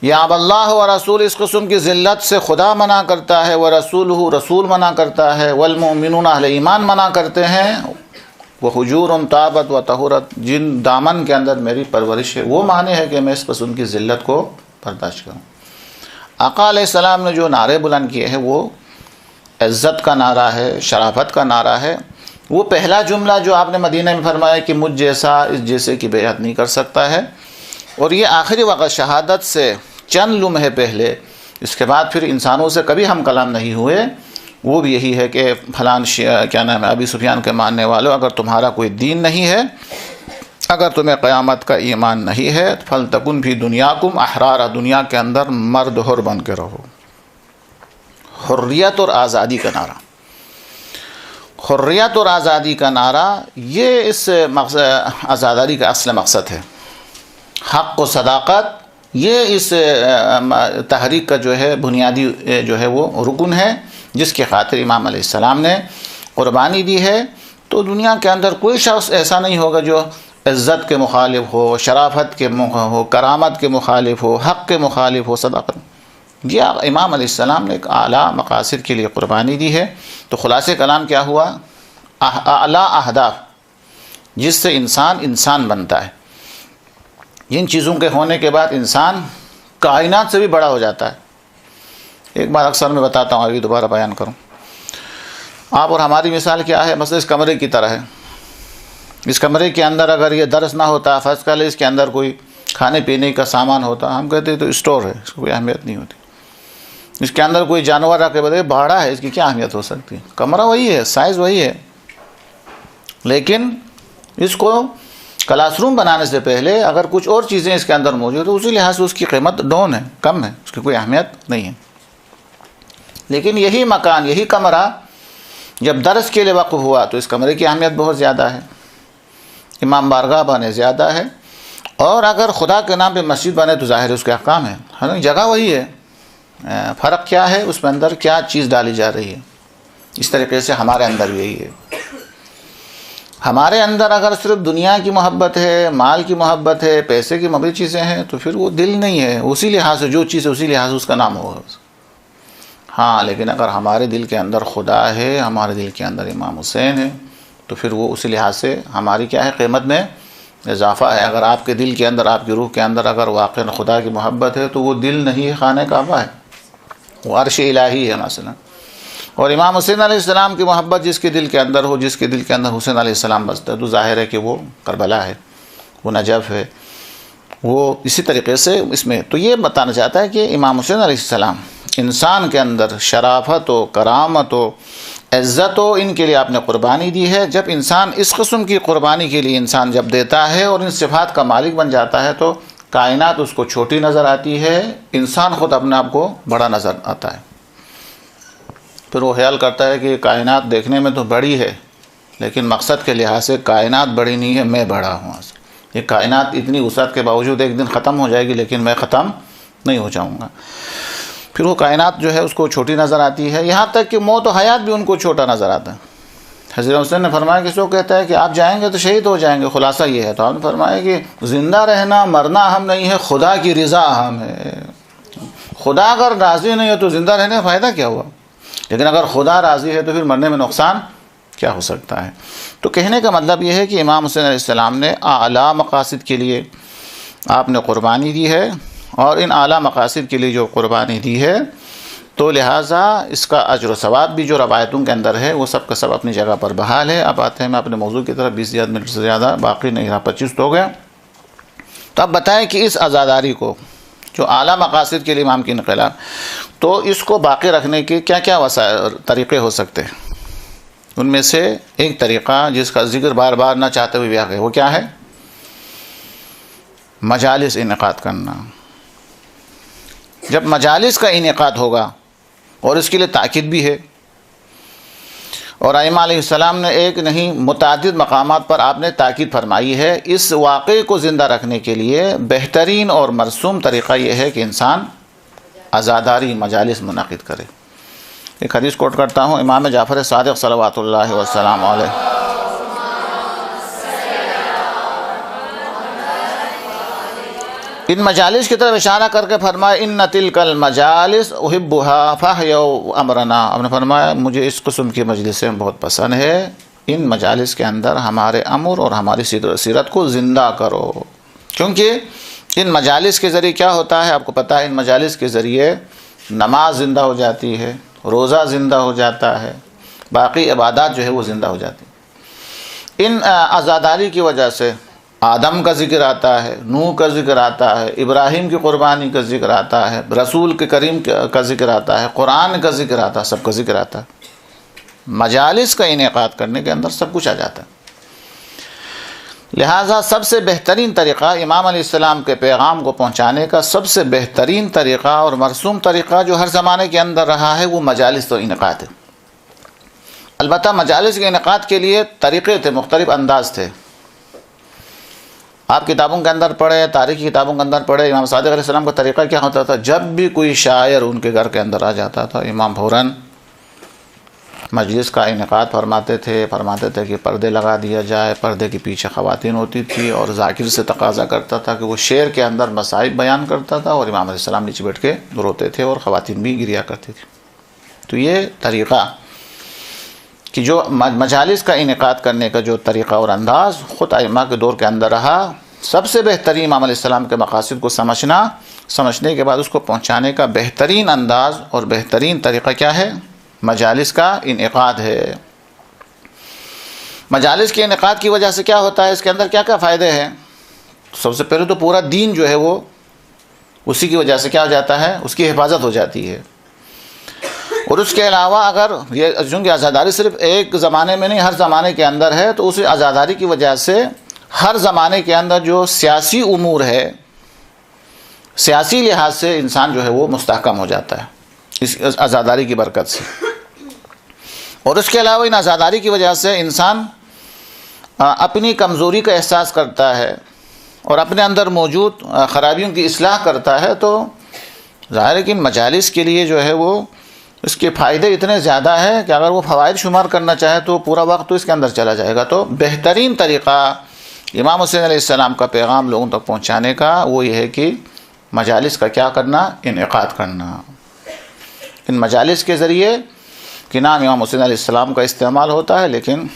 یا اب اللہ و رسول، اس قسم کی ذلت سے خدا منع کرتا ہے، ورسولہ، رسول منع کرتا ہے، والمؤمنون، اہل ایمان منع کرتے ہیں، وحجور طابت و طہورت، جن دامن کے اندر میری پرورش ہے، وہ معنی ہے کہ میں اس قسم کی ذلت کو برداشت کروں۔ آقا علیہ السلام نے جو نعرے بلند کیے ہیں وہ عزت کا نعرہ ہے، شرافت کا نعرہ ہے۔ وہ پہلا جملہ جو آپ نے مدینہ میں فرمایا کہ مجھ جیسا اس جیسے کی بیعت نہیں کر سکتا ہے، اور یہ آخری وقت شہادت سے چند لمحے پہلے، اس کے بعد پھر انسانوں سے کبھی ہم کلام نہیں ہوئے، وہ بھی یہی ہے کہ فلان کیا نام ہے ابی سفیان کے ماننے والوں، اگر تمہارا کوئی دین نہیں ہے، اگر تمہیں قیامت کا ایمان نہیں ہے، فلتکن فی دنیاکم احرارا، دنیا کے اندر مرد حر بن کے رہو۔ حریت اور آزادی کا نعرہ، حریت اور آزادی کا نعرہ، یہ اس آزاداری کا اصل مقصد ہے۔ حق و صداقت یہ اس تحریک کا جو ہے بنیادی جو ہے وہ رکن ہے، جس کی خاطر امام علیہ السلام نے قربانی دی ہے۔ تو دنیا کے اندر کوئی شخص ایسا نہیں ہوگا جو عزت کے مخالف ہو، شرافت کے ہو، کرامت کے مخالف ہو، حق کے مخالف ہو، صداقت۔ یہ امام علیہ السلام نے ایک اعلیٰ مقاصد کے لیے قربانی دی ہے۔ تو خلاصہ کلام کیا ہوا؟ اعلیٰ اہداف جس سے انسان بنتا ہے۔ ان چیزوں کے ہونے کے بعد انسان کائنات سے بھی بڑا ہو جاتا ہے۔ ایک بار اکثر میں بتاتا ہوں، ابھی دوبارہ بیان کروں۔ آپ اور ہماری مثال کیا ہے؟ مثلا اس کمرے کی طرح ہے۔ اس کمرے کے اندر اگر یہ درس نہ ہوتا، فرض کر لیں اس کے اندر کوئی کھانے پینے کا سامان ہوتا، ہم کہتے ہیں تو اسٹور ہے، اس کو کوئی اہمیت نہیں ہوتی۔ اس کے اندر کوئی جانور رکھ کے بتائے بھاڑا ہے، اس کی کیا اہمیت ہو سکتی ہے؟ کمرہ وہی ہے، سائز وہی ہے، لیکن اس کو کلاس روم بنانے سے پہلے اگر کچھ اور چیزیں اس کے اندر موجود تو اسی لحاظ سے اس کی قیمت ڈاؤن ہے، کم ہے، اس کی کوئی اہمیت نہیں ہے۔ لیکن یہی مکان، یہی کمرہ جب درس کے لیے وقف ہوا تو اس کمرے کی اہمیت بہت زیادہ ہے، امام بارگاہ بنے زیادہ ہے، اور اگر خدا کے نام پہ مسجد بنے تو ظاہر اس کے احکام ہیں، جگہ وہی ہے، فرق کیا ہے اس میں اندر کیا چیز ڈالی جا رہی ہے۔ اس طریقے سے ہمارے اندر بھی یہی ہے۔ ہمارے اندر اگر صرف دنیا کی محبت ہے، مال کی محبت ہے، پیسے کی محبت چیزیں ہیں، تو پھر وہ دل نہیں ہے، اسی لحاظ سے جو چیز ہے اسی لحاظ سے اس کا نام ہوگا۔ ہاں لیکن اگر ہمارے دل کے اندر خدا ہے، ہمارے دل کے اندر امام حسین ہے، تو پھر وہ اسی لحاظ سے ہماری کیا ہے، قیمت میں اضافہ ہے۔ اگر آپ کے دل کے اندر، آپ کی روح کے اندر اگر واقعا خدا کی محبت ہے تو وہ دل نہیں ہے، خانہ کعبہ ہے، وہ عرش الہی ہے مثلا۔ اور امام حسین علیہ السلام کی محبت جس کے دل کے اندر ہو، جس کے دل کے اندر حسین علیہ السلام بستا ہے، تو ظاہر ہے کہ وہ کربلا ہے، وہ نجف ہے، وہ اسی طریقے سے اس میں۔ تو یہ بتانا چاہتا ہے کہ امام حسین علیہ السلام انسان کے اندر شرافت و کرامت و عزت و ان کے لیے آپ نے قربانی دی ہے۔ جب انسان اس قسم کی قربانی کے لیے انسان جب دیتا ہے اور ان صفات کا مالک بن جاتا ہے تو کائنات اس کو چھوٹی نظر آتی ہے، انسان خود اپنے آپ کو بڑا نظر آتا ہے۔ پھر وہ خیال کرتا ہے کہ کائنات دیکھنے میں تو بڑی ہے لیکن مقصد کے لحاظ سے کائنات بڑی نہیں ہے، میں بڑا ہوں۔ یہ کائنات اتنی وسعت کے باوجود ایک دن ختم ہو جائے گی لیکن میں ختم نہیں ہو جاؤں گا۔ پھر وہ کائنات جو ہے اس کو چھوٹی نظر آتی ہے، یہاں تک کہ موت و حیات بھی ان کو چھوٹا نظر آتا ہے۔ حضرت حسین نے فرمایا کہ وہ کہتا ہے کہ آپ جائیں گے تو شہید ہو جائیں گے، خلاصہ یہ ہے۔ تو آپ نے فرمایا کہ زندہ رہنا مرنا اہم نہیں ہے، خدا کی رضا اہم ہے۔ خدا اگر راضی نہیں ہے تو زندہ رہنے کا فائدہ کیا ہوا؟ لیکن اگر خدا راضی ہے تو پھر مرنے میں نقصان کیا ہو سکتا ہے؟ تو کہنے کا مطلب یہ ہے کہ امام حسین علیہ السلام نے اعلیٰ مقاصد کے لیے آپ نے قربانی دی ہے، اور ان اعلیٰ مقاصد کے لیے جو قربانی دی ہے تو لہٰذا اس کا اجر و ثواب بھی جو روایتوں کے اندر ہے وہ سب کا سب اپنی جگہ پر بحال ہے۔ اب آتے ہیں میں اپنے موضوع کی طرف، 20 منٹ سے زیادہ باقی نہیں رہا، 25 تو ہو گیا۔ تو اب بتائیں کہ اس عزاداری کو جو اعلیٰ مقاصد کے لیے امام کی انقلاب، تو اس کو باقی رکھنے کے کیا کیا طریقے ہو سکتے ہیں؟ ان میں سے ایک طریقہ جس کا ذکر بار بار نہ چاہتے ہوئے بھی آ گئے، وہ کیا ہے؟ مجالس انعقاد کرنا۔ جب مجالس کا انعقاد ہوگا، اور اس کے لیے تاکید بھی ہے، اور ائمہ علیہ السلام نے ایک نہیں متعدد مقامات پر آپ نے تاکید فرمائی ہے، اس واقعے کو زندہ رکھنے کے لیے بہترین اور مرسوم طریقہ یہ ہے کہ انسان عزاداری مجالس منعقد کرے۔ ایک حدیث کوٹ کرتا ہوں، امام جعفر صادق صلوات اللہ وسلام علیہ ان مجالس کی طرف اشارہ کر کے فرمایا ان تلک المجالس احبها فاحیوا امرنا۔ آپ نے فرمایا مجھے اس قسم کی مجلسیں بہت پسند ہے، ان مجالس کے اندر ہمارے امر اور ہماری سیرت کو زندہ کرو، کیونکہ ان مجالس کے ذریعے کیا ہوتا ہے آپ کو پتہ ہے، ان مجالس کے ذریعے نماز زندہ ہو جاتی ہے، روزہ زندہ ہو جاتا ہے، باقی عبادات جو ہے وہ زندہ ہو جاتی ہیں۔ ان عزاداری کی وجہ سے آدم کا ذکر آتا ہے، نوح کا ذکر آتا ہے، ابراہیم کی قربانی کا ذکر آتا ہے، رسول کے کریم کا ذکر آتا ہے، قرآن کا ذکر آتا ہے، سب کا ذکر آتا ہے۔ مجالس کا انعقاد کرنے کے اندر سب کچھ آ جاتا ہے۔ لہٰذا سب سے بہترین طریقہ امام علیہ السلام کے پیغام کو پہنچانے کا سب سے بہترین طریقہ اور مرسوم طریقہ جو ہر زمانے کے اندر رہا ہے وہ مجالس کا انعقاد ہے۔ البتہ مجالس کے انعقاد کے لیے طریقے تھے، مختلف انداز تھے۔ آپ کتابوں کے اندر پڑھے، تاریخی کتابوں کے اندر پڑھے، امام صادق علیہ السلام کا طریقہ کیا ہوتا تھا؟ جب بھی کوئی شاعر ان کے گھر کے اندر آ جاتا تھا، امام فوراً مجلس کا انعقاد فرماتے تھے کہ پردے لگا دیا جائے، پردے کے پیچھے خواتین ہوتی تھی، اور ذاکر سے تقاضا کرتا تھا کہ وہ شعر کے اندر مصائب بیان کرتا تھا، اور امام علیہ السلام نیچے بیٹھ کے روتے تھے اور خواتین بھی گریا کرتی تھی۔ تو یہ طریقہ کہ جو مجالس کا انعقاد کرنے کا جو طریقہ اور انداز خود ائمہ کے دور کے اندر رہا، سب سے بہترین امام علیہ السلام کے مقاصد کو سمجھنے کے بعد اس کو پہنچانے کا بہترین انداز اور بہترین طریقہ کیا ہے؟ مجالس کا انعقاد ہے۔ مجالس کے انعقاد کی وجہ سے کیا ہوتا ہے، اس کے اندر کیا کیا فائدے ہیں؟ سب سے پہلے تو پورا دین جو ہے وہ اسی کی وجہ سے کیا ہو جاتا ہے، اس کی حفاظت ہو جاتی ہے۔ اور اس کے علاوہ اگر یہ چونکہ عزاداری صرف ایک زمانے میں نہیں، ہر زمانے کے اندر ہے، تو اسی عزاداری کی وجہ سے ہر زمانے کے اندر جو سیاسی امور ہے، سیاسی لحاظ سے انسان جو ہے وہ مستحکم ہو جاتا ہے اس عزاداری کی برکت سے۔ اور اس کے علاوہ ان عزاداری کی وجہ سے انسان اپنی کمزوری کا احساس کرتا ہے اور اپنے اندر موجود خرابیوں کی اصلاح کرتا ہے۔ تو ظاہر ہے کہ ان مجالس کے لیے جو ہے وہ اس کے فائدے اتنے زیادہ ہیں کہ اگر وہ فوائد شمار کرنا چاہے تو پورا وقت تو اس کے اندر چلا جائے گا. تو بہترین طریقہ امام حسین علیہ السلام کا پیغام لوگوں تک پہنچانے کا وہ یہ ہے کہ مجالس کا کیا کرنا؟ انعقاد کرنا. ان مجالس کے ذریعے کہ نام امام حسین علیہ السلام کا استعمال ہوتا ہے، لیکن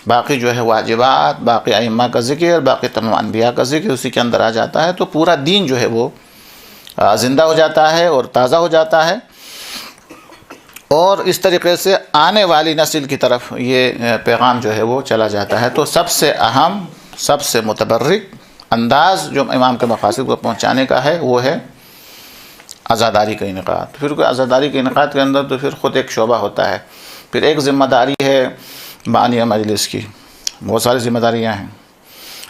باقی جو ہے واجبات، باقی ائمہ کا ذکر، باقی تمام انبیاء کا ذکر اسی کے اندر آ جاتا ہے. تو پورا دین جو ہے وہ زندہ ہو جاتا ہے اور تازہ ہو جاتا ہے، اور اس طریقے سے آنے والی نسل کی طرف یہ پیغام جو ہے وہ چلا جاتا ہے. تو سب سے اہم، سب سے متبرک انداز جو امام کے مقاصد کو پہنچانے کا ہے وہ ہے عزاداری کا انعقاد. پھر عزاداری کے انعقاد کے اندر تو پھر خود ایک شعبہ ہوتا ہے. پھر ایک ذمہ داری ہے بانیہ مجلس کی، بہت ساری ذمہ داریاں ہیں،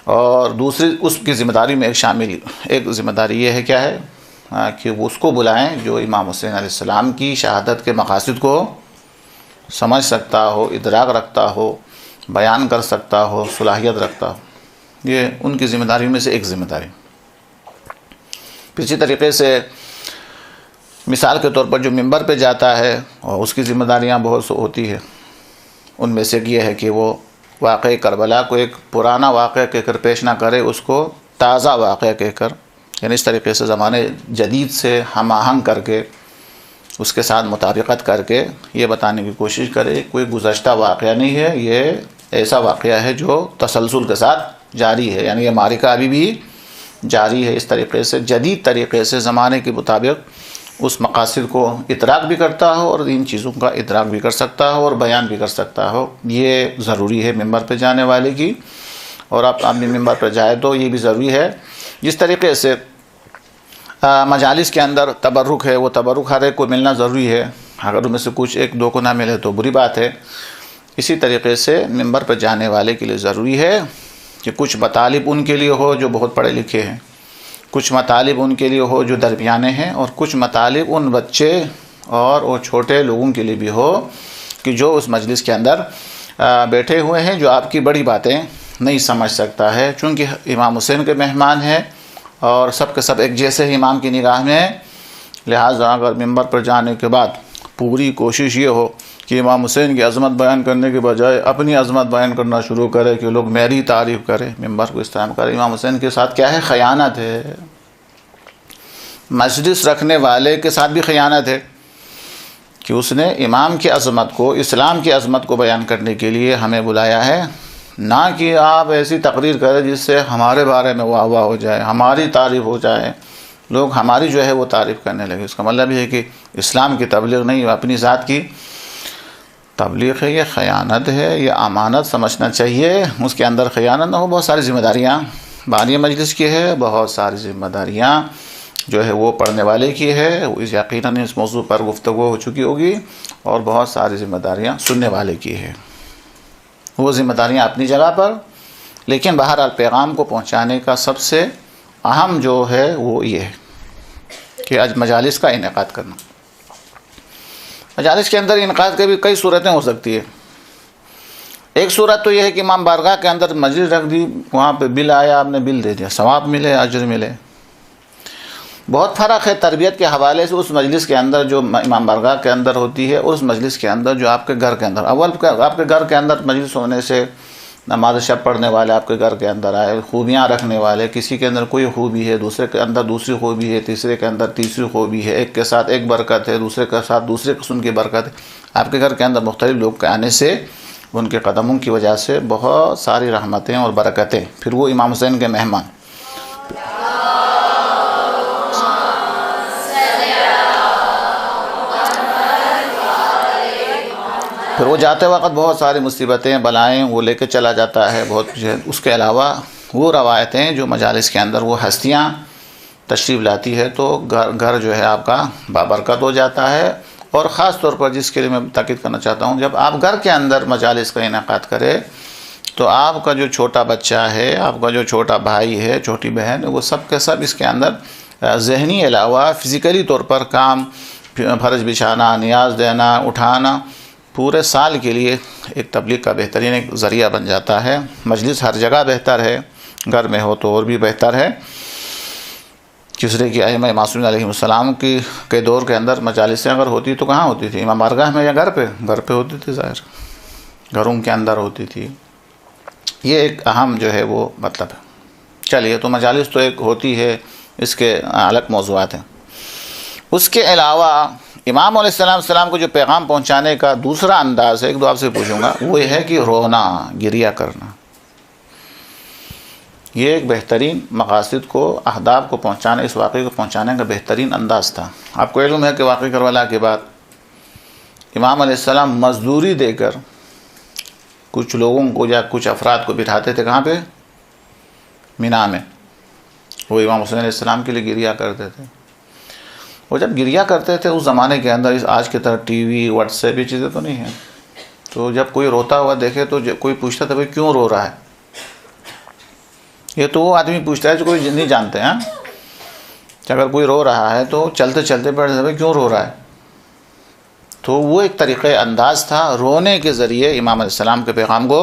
اور دوسری اس کی ذمہ داری میں ایک ذمہ داری یہ ہے کیا ہے کہ وہ اس کو بلائیں جو امام حسین علیہ السلام کی شہادت کے مقاصد کو سمجھ سکتا ہو، ادراک رکھتا ہو، بیان کر سکتا ہو، صلاحیت رکھتا ہو. یہ ان کی ذمہ داری میں سے ایک ذمہ داری. اسی طریقے سے مثال کے طور پر جو ممبر پہ جاتا ہے اور اس کی ذمہ داریاں بہت ہوتی ہے، ان میں سے یہ ہے کہ وہ واقعہ کربلا کو ایک پرانا واقعہ کہہ کر پیش نہ کرے، اس کو تازہ واقعہ کہہ کر، یعنی اس طریقے سے زمانے جدید سے ہم آہنگ کر کے اس کے ساتھ مطابقت کر کے یہ بتانے کی کوشش کرے کوئی گزشتہ واقعہ نہیں ہے، یہ ایسا واقعہ ہے جو تسلسل کے ساتھ جاری ہے، یعنی یہ معرکہ ابھی بھی جاری ہے. اس طریقے سے جدید طریقے سے زمانے کے مطابق اس مقاصد کو ادراک بھی کرتا ہو اور ان چیزوں کا ادراک بھی کر سکتا ہو اور بیان بھی کر سکتا ہو. یہ ضروری ہے ممبر پہ جانے والے کی، اور آپ اپنے ممبر پہ جائے تو یہ بھی ضروری ہے. جس طریقے سے مجالس کے اندر تبرک ہے، وہ تبرک ہر ایک کو ملنا ضروری ہے، اگر ان میں سے کچھ ایک دو کو نہ ملے تو بری بات ہے. اسی طریقے سے ممبر پہ جانے والے کے لیے ضروری ہے کہ کچھ مطالب ان کے لیے ہو جو بہت پڑھے لکھے ہیں، کچھ مطالب ان کے لیے ہو جو درمیانے ہیں، اور کچھ مطالب ان بچے اور وہ چھوٹے لوگوں کے لیے بھی ہو کہ جو اس مجلس کے اندر بیٹھے ہوئے ہیں، جو آپ کی بڑی باتیں نہیں سمجھ سکتا ہے. چونکہ امام حسین کے مہمان ہیں اور سب کے سب ایک جیسے ہی امام کی نگاہ میں ہیں، لہٰذا اگر ممبر پر جانے کے بعد پوری کوشش یہ ہو کہ امام حسین کی عظمت بیان کرنے کے بجائے اپنی عظمت بیان کرنا شروع کرے کہ لوگ میری تعریف کریں، ممبر کو استعمال کرے، امام حسین کے ساتھ کیا ہے؟ خیانت ہے. مجلس رکھنے والے کے ساتھ بھی خیانت ہے کہ اس نے امام کی عظمت کو، اسلام کی عظمت کو بیان کرنے کے لیے ہمیں بلایا ہے، نہ کہ آپ ایسی تقریر کریں جس سے ہمارے بارے میں واہ واہ ہو جائے، ہماری تعریف ہو جائے، لوگ ہماری جو ہے وہ تعریف کرنے لگے. اس کا مطلب یہ ہے کہ اسلام کی تبلیغ نہیں، اپنی ذات کی تبلیغ ہے. یہ خیانت ہے، یہ امانت سمجھنا چاہیے. اس کے اندر خیانت نہ ہو. بہت ساری ذمہ داریاں بانی مجلس کی ہے، بہت ساری ذمہ داریاں جو ہے وہ پڑھنے والے کی ہے، یقیناً اس موضوع پر گفتگو ہو چکی ہوگی، اور بہت ساری ذمہ داریاں سننے والے کی ہے. وہ ذمہ داریاں اپنی جگہ پر، لیکن بہرحال پیغام کو پہنچانے کا سب سے اہم جو ہے وہ یہ ہے کہ آج مجالس کا انعقاد کرنا. مجالس کے اندر انعقاد کی بھی کئی صورتیں ہو سکتی ہے. ایک صورت تو یہ ہے کہ امام بارگاہ کے اندر مجلس رکھ دی، وہاں پہ بل آیا، آپ نے بل دے دیا، ثواب ملے، اجر ملے. بہت فرق ہے تربیت کے حوالے سے اس مجلس کے اندر جو امام بارگاہ کے اندر ہوتی ہے اور اس مجلس کے اندر جو آپ کے گھر کے اندر. آپ کے گھر کے اندر مجلس ہونے سے نماز شب پڑھنے والے آپ کے گھر کے اندر آئے، خوبیاں رکھنے والے، کسی کے اندر کوئی خوبی ہے، دوسرے کے اندر دوسری خوبی ہے، تیسرے کے اندر تیسری خوبی ہے، ایک کے ساتھ ایک برکت ہے، دوسرے کے ساتھ دوسرے قسم کی برکت ہے. آپ کے گھر کے اندر مختلف لوگ کے آنے سے، ان کے قدموں کی وجہ سے بہت ساری رحمتیں اور برکتیں. پھر وہ امام حسین کے مہمان، پھر وہ جاتے وقت بہت ساری مصیبتیں بلائیں وہ لے کے چلا جاتا ہے بہت کچھ ہے. اس کے علاوہ وہ روایتیں جو مجالس کے اندر وہ ہستیاں تشریف لاتی ہے تو گھر جو ہے آپ کا بابرکت ہو جاتا ہے. اور خاص طور پر جس کے لیے میں تاکید کرنا چاہتا ہوں، جب آپ گھر کے اندر مجالس کا انعقاد کرے تو آپ کا جو چھوٹا بچہ ہے، آپ کا جو چھوٹا بھائی ہے، چھوٹی بہن ہے، وہ سب کے سب اس کے اندر ذہنی علاوہ فزیکلی طور پر کام، فرش بچھانا، نیاز دینا، اٹھانا، پورے سال کے لیے ایک تبلیغ کا بہترین ایک ذریعہ بن جاتا ہے. مجلس ہر جگہ بہتر ہے، گھر میں ہو تو اور بھی بہتر ہے. کسرے کی ائمہ معصومین علیہ السلام کے دور کے اندر مجالسیں اگر ہوتی تو کہاں ہوتی تھی؟ امام بارگاہ میں یا گھر پہ ہوتی تھی، ظاہر گھروں کے اندر ہوتی تھی۔ یہ ایک اہم جو ہے وہ مطلب ہے۔ چلیے، تو مجالس تو ایک ہوتی ہے، اس کے الگ موضوعات ہیں۔ اس کے علاوہ امام علیہ السلام کو جو پیغام پہنچانے کا دوسرا انداز ہے، ایک دو آپ سے پوچھوں گا، وہ یہ ہے کہ رونا، گریہ کرنا۔ یہ ایک بہترین مقاصد کو، اہداف کو پہنچانے، اس واقعے کو پہنچانے کا بہترین انداز تھا۔ آپ کو علم ہے کہ واقعہ کربلا کے بعد امام علیہ السلام مزدوری دے کر کچھ لوگوں کو یا کچھ افراد کو بٹھاتے تھے، کہاں پہ؟ مینا میں۔ وہ امام حسین علیہ السلام کے لیے گریہ کرتے تھے۔ وہ جب گریہ کرتے تھے اس زمانے کے اندر آج کی طرح ٹی وی، واٹس ایپ، یہ چیزیں تو نہیں ہیں، تو جب کوئی روتا ہوا دیکھے تو کوئی پوچھتا تھا بھائی کیوں رو رہا ہے؟ یہ تو وہ آدمی پوچھتا ہے جو کوئی نہیں جانتے ہیں۔ اگر کوئی رو رہا ہے تو چلتے چلتے بیٹھ جاتے بھائی کیوں رو رہا ہے؟ تو وہ ایک طریقہ انداز تھا، رونے کے ذریعے امام علیہ السلام کے پیغام کو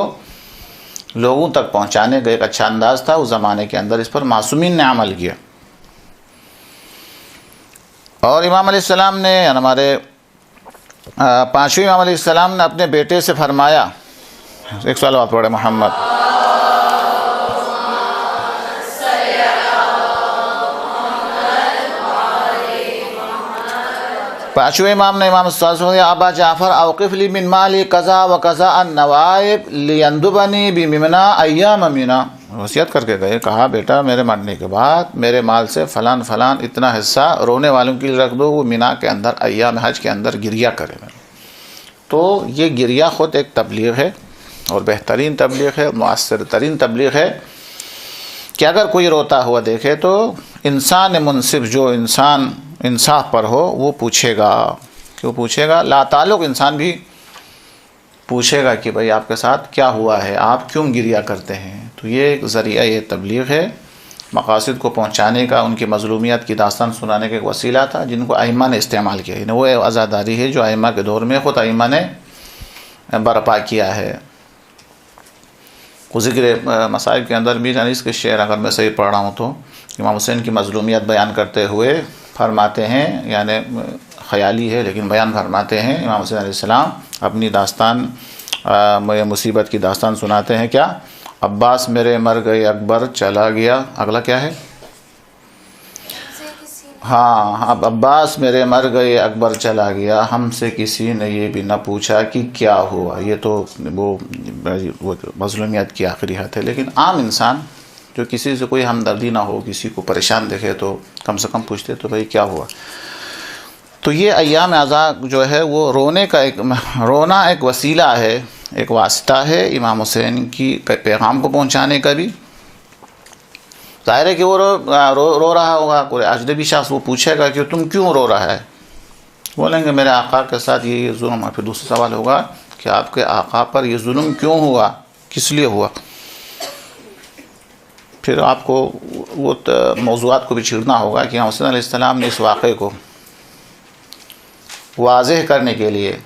لوگوں تک پہنچانے کا ایک اچھا انداز تھا اس زمانے کے اندر۔ اس پر معصومین نے عمل کیا۔ اور امام علیہ السلام نے، ہمارے پانچویں امام علیہ السلام نے اپنے بیٹے سے فرمایا، ایک سوال آپ پڑھے محمد۔ پانچویں امام نے امام صلی اللہ علیہ وسلم ابا جعفر اوقف لی من مالی قضا و قضا النوائب لیندبنی بمنا ایام منا، وصیت کر کے گئے، کہا بیٹا میرے مرنے کے بعد میرے مال سے فلان فلان اتنا حصہ رونے والوں کے لیے رکھ دو، وہ مینا کے اندر ایام حج کے اندر گریہ کرے۔ تو یہ گریہ خود ایک تبلیغ ہے، اور بہترین تبلیغ ہے، مؤثر ترین تبلیغ ہے، کہ اگر کوئی روتا ہوا دیکھے تو انسان منصف، جو انسان انصاف پر ہو، وہ پوچھے گا، کیوں پوچھے گا؟ لا تعلق انسان بھی پوچھے گا کہ بھائی آپ کے ساتھ کیا ہوا ہے، آپ کیوں گریہ کرتے ہیں؟ تو یہ ایک ذریعہ، یہ تبلیغ ہے، مقاصد کو پہنچانے کا، ان کی مظلومیت کی داستان سنانے کا ایک وسیلہ تھا جن کو ائمہ نے استعمال کیا۔ وہ عزاداری ہے جو ائمہ کے دور میں خود ائمہ نے برپا کیا ہے۔ ذکر مسائل کے اندر بھی انیس کے شعر اگر میں صحیح پڑھ رہا ہوں تو امام حسین کی مظلومیت بیان کرتے ہوئے فرماتے ہیں، یعنی خیالی ہے لیکن بیان فرماتے ہیں، امام حسین علیہ السلام اپنی داستان، مصیبت کی داستان سناتے ہیں، کیا؟ عباس میرے مر گئے، اکبر چلا گیا، اگلا کیا ہے؟ ہاں، اب عباس میرے مر گئے، اکبر چلا گیا، ہم سے کسی نے یہ بھی نہ پوچھا کہ کیا ہوا۔ یہ تو وہ مظلومیت کی آخری حد ہے، لیکن عام انسان جو کسی سے کوئی ہمدردی نہ ہو، کسی کو پریشان دیکھے تو کم سے کم پوچھتے تو بھائی کیا ہوا۔ تو یہ ایام عزا جو ہے وہ رونا ایک وسیلہ ہے، ایک واسطہ ہے امام حسین کی پیغام کو پہنچانے کا بھی۔ ظاہر ہے کہ وہ رو رہا ہوگا، کوئی اجنبی شخص وہ پوچھے گا کہ تم کیوں رو رہا ہے؟ بولیں گے میرے آقا کے ساتھ یہ ظلم۔ پھر دوسرا سوال ہوگا کہ آپ کے آقا پر یہ ظلم کیوں ہوا، کس لیے ہوا؟ پھر آپ کو وہ موضوعات کو بھی چھیڑنا ہوگا کہ حسین علیہ السلام نے اس واقعے کو واضح کرنے کے لیے،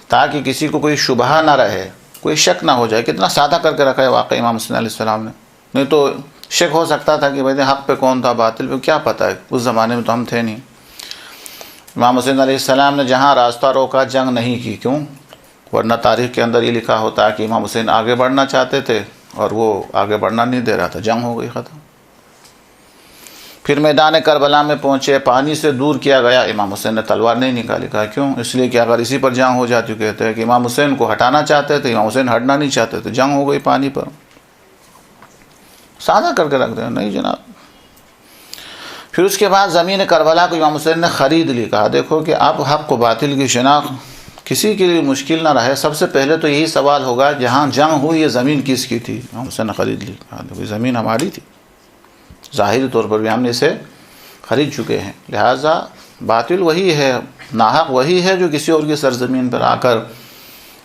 تاکہ کسی کو کوئی شبہ نہ رہے، کوئی شک نہ ہو جائے، کتنا سادہ کر کے رکھا ہے واقعہ امام حسین علیہ السلام نے۔ نہیں تو شک ہو سکتا تھا کہ بھائی حق پہ کون تھا، باطل پہ کیا پتہ ہے، اس زمانے میں تو ہم تھے نہیں۔ امام حسین علیہ السلام نے جہاں راستہ روکا جنگ نہیں کی، کیوں؟ ورنہ تاریخ کے اندر یہ لکھا ہوتا ہے کہ امام حسین آگے بڑھنا چاہتے تھے اور وہ آگے بڑھنا نہیں دے رہا تھا، جنگ ہو گئی، ختم۔ پھر میدان کربلا میں پہنچے، پانی سے دور کیا گیا، امام حسین نے تلوار نہیں نکالی، کہا کیوں؟ اس لیے کہ اگر اسی پر جنگ ہو جاتی، کہتے ہیں کہ امام حسین کو ہٹانا چاہتے تھے، امام حسین ہٹنا نہیں چاہتے تھے، جنگ ہو گئی پانی پر۔ سادہ کر کے رکھ دیں، نہیں جناب۔ پھر اس کے بعد زمین کربلا کو امام حسین نے خرید لی، کہا دیکھو کہ اب حق و باطل کی شناخت کسی کے لیے مشکل نہ رہے۔ سب سے پہلے تو یہی سوال ہوگا جہاں جنگ ہوئی یہ زمین کس کی تھی؟ امام حسین نے خرید لی، کہا دیکھو یہ زمین ہماری تھی، ظاہری طور پر بھی ہم نے اسے خرید چکے ہیں، لہٰذا باطل وہی ہے، ناحق وہی ہے جو کسی اور کی سرزمین پر آ کر